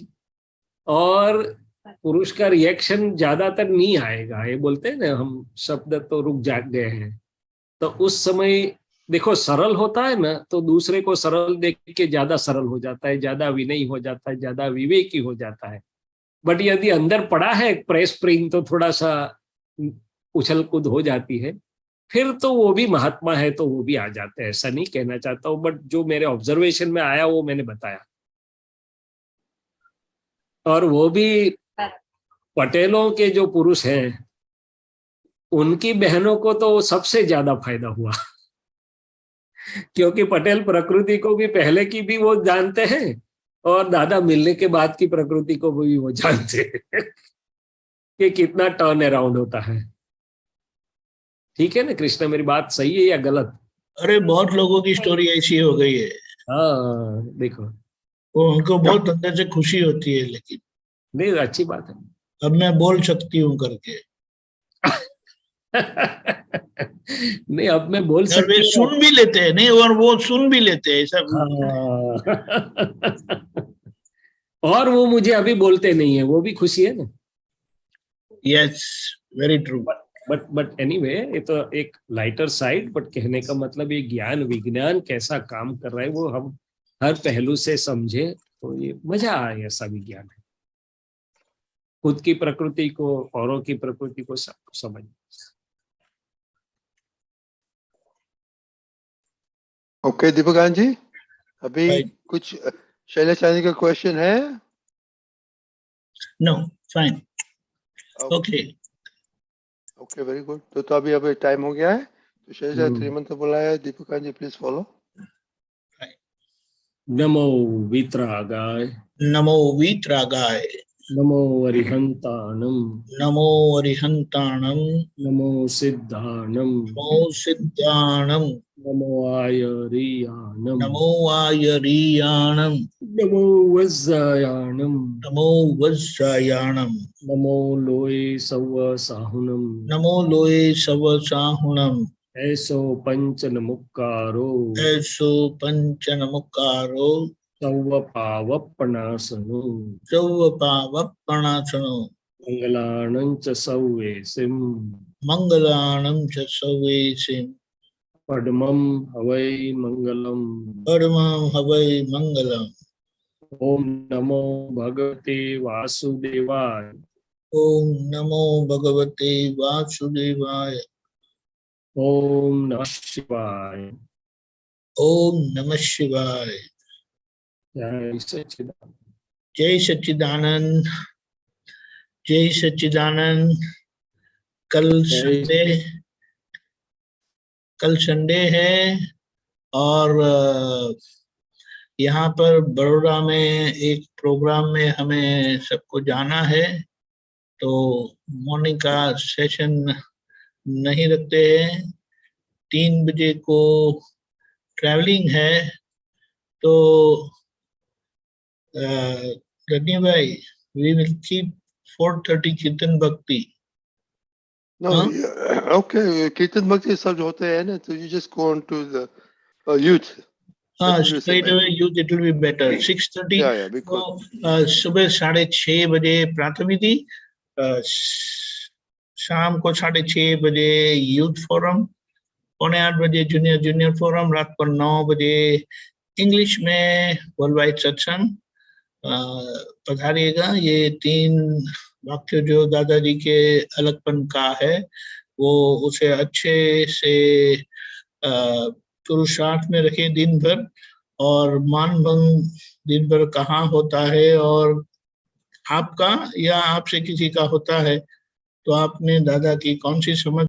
और पुरुष का रिएक्शन ज्यादातर नहीं आएगा। ये बोलते हैं ना हम शब्द तो रुक जाग गए हैं, तो उस समय देखो सरल होता है ना तो दूसरे को सरल देख के ज्यादा सरल हो जाता है, ज्यादा विनयी हो जाता है, ज्यादा विवेकी हो जाता है। बट यदि अंदर पड़ा है प्रेस स्प्रिंग तो थोड़ा सा उछल कूद हो जाती है, फिर तो वो भी महात्मा है तो वो भी आ जाते हैं, ऐसा नहीं कहना चाहता हूँ, बट जो मेरे ऑब्जर्वेशन में आया वो मैंने बताया। और वो भी पटेलों के जो पुरुष हैं उनकी बहनों को तो सबसे ज्यादा फायदा हुआ क्योंकि पटेल प्रकृति को भी पहले की भी वो जानते हैं और दादा मिलने के बाद की प्रकृति को भी वो जानते हैं कि कितना टर्न अराउंड होता है। ठीक है ना कृष्णा, मेरी बात सही है या गलत? अरे बहुत लोगों की स्टोरी ऐसी हो गई है। हाँ देखो, वो उनको बहुत अंदर से खुशी होती है, लेकिन नहीं अच्छी बात है। अब मैं बोल सकती हूँ करके नहीं अब मैं बोल सकती हूँ, सुन भी लेते हैं, नहीं और वो सुन भी लेते हैं सब। और वो मुझे अभी बोलते नहीं है, वो भी खुशी है ना। Yes very true. But anyway ये तो एक लाइटर साइड, बट कहने का मतलब ये ज्ञान विज्ञान कैसा काम कर रहा है वो हम हर पहलू से समझे तो ये मजा आए, ऐसा विज्ञान है। खुद की प्रकृति को, औरों की प्रकृति को सब समझ। ओके दीपकांत जी, अभी Right. कुछ शैलेशानी का क्वेश्चन है? No, fine. Okay. Okay. Okay, very good. तो अभी टाइम हो गया है, तो शैलेशा श्रीमंत बोला है, दीपिका जी प्लीज फॉलो। नमो वितरागाय, नमो वीतरागाय, नमो अरिहंताणम, नमो अरिहंताणम, नमो सिद्धाणम, नमो सिद्धाणम, नमो आयरियाणम, नमो आयरियाणम, नमो वज्रायाणम, नमो वज्रायाणम, नमो लोये सव साहुनम, नमो लोये सव साहुणम, ऐसो पंचन मुक्कारो, ऐसो पंचनमुकारो, सव पावपनासनो, सव पावपणासनो, मंगलानं च सव्वेसिम, मंगलाणं च सवेसिं, पद्मं हवै मंगलम। परमं हवै मंगलम्। ओम नमो भगवते वासुदेवाय, ओम नमो भगवते वासुदेवाय, ओम नमः शिवाय, ओम नमः शिवाय। जय सच्चिदानंद। जय सच्चिदानंद, जय सच्चिदानंद। कल संडे है और यहाँ पर बड़ौदा में एक प्रोग्राम में हमें सबको जाना है, तो मॉर्निंग का सेशन नहीं रखते हैं। 3 बजे को ट्रैवलिंग है, तो रजनी भाई, वी विल कीप 4:30 कीर्तन भक्ति। No, okay, कीर्तन भक्ति सब जो होते हैं ना, तो you just go on to the youth. हाँ, straight away youth, it will be better. 6:30 Yeah, because सुबह 6:30 बजे प्रातःविधि, शाम को 6:30 बजे यूथ फोरम, 7:45 बजे जूनियर फोरम, रात को 9 बजे इंग्लिश में वर्ल्ड वाइड सत्संग। पधारिएगा। ये 3 वाक्य जो दादाजी के अलगपन का है, वो उसे अच्छे से पुरुषार्थ में रखे दिन भर, और मान भंग दिन भर कहाँ होता है, और आपका या आपसे किसी का होता है, तो आपने दादा की कौन सी समझ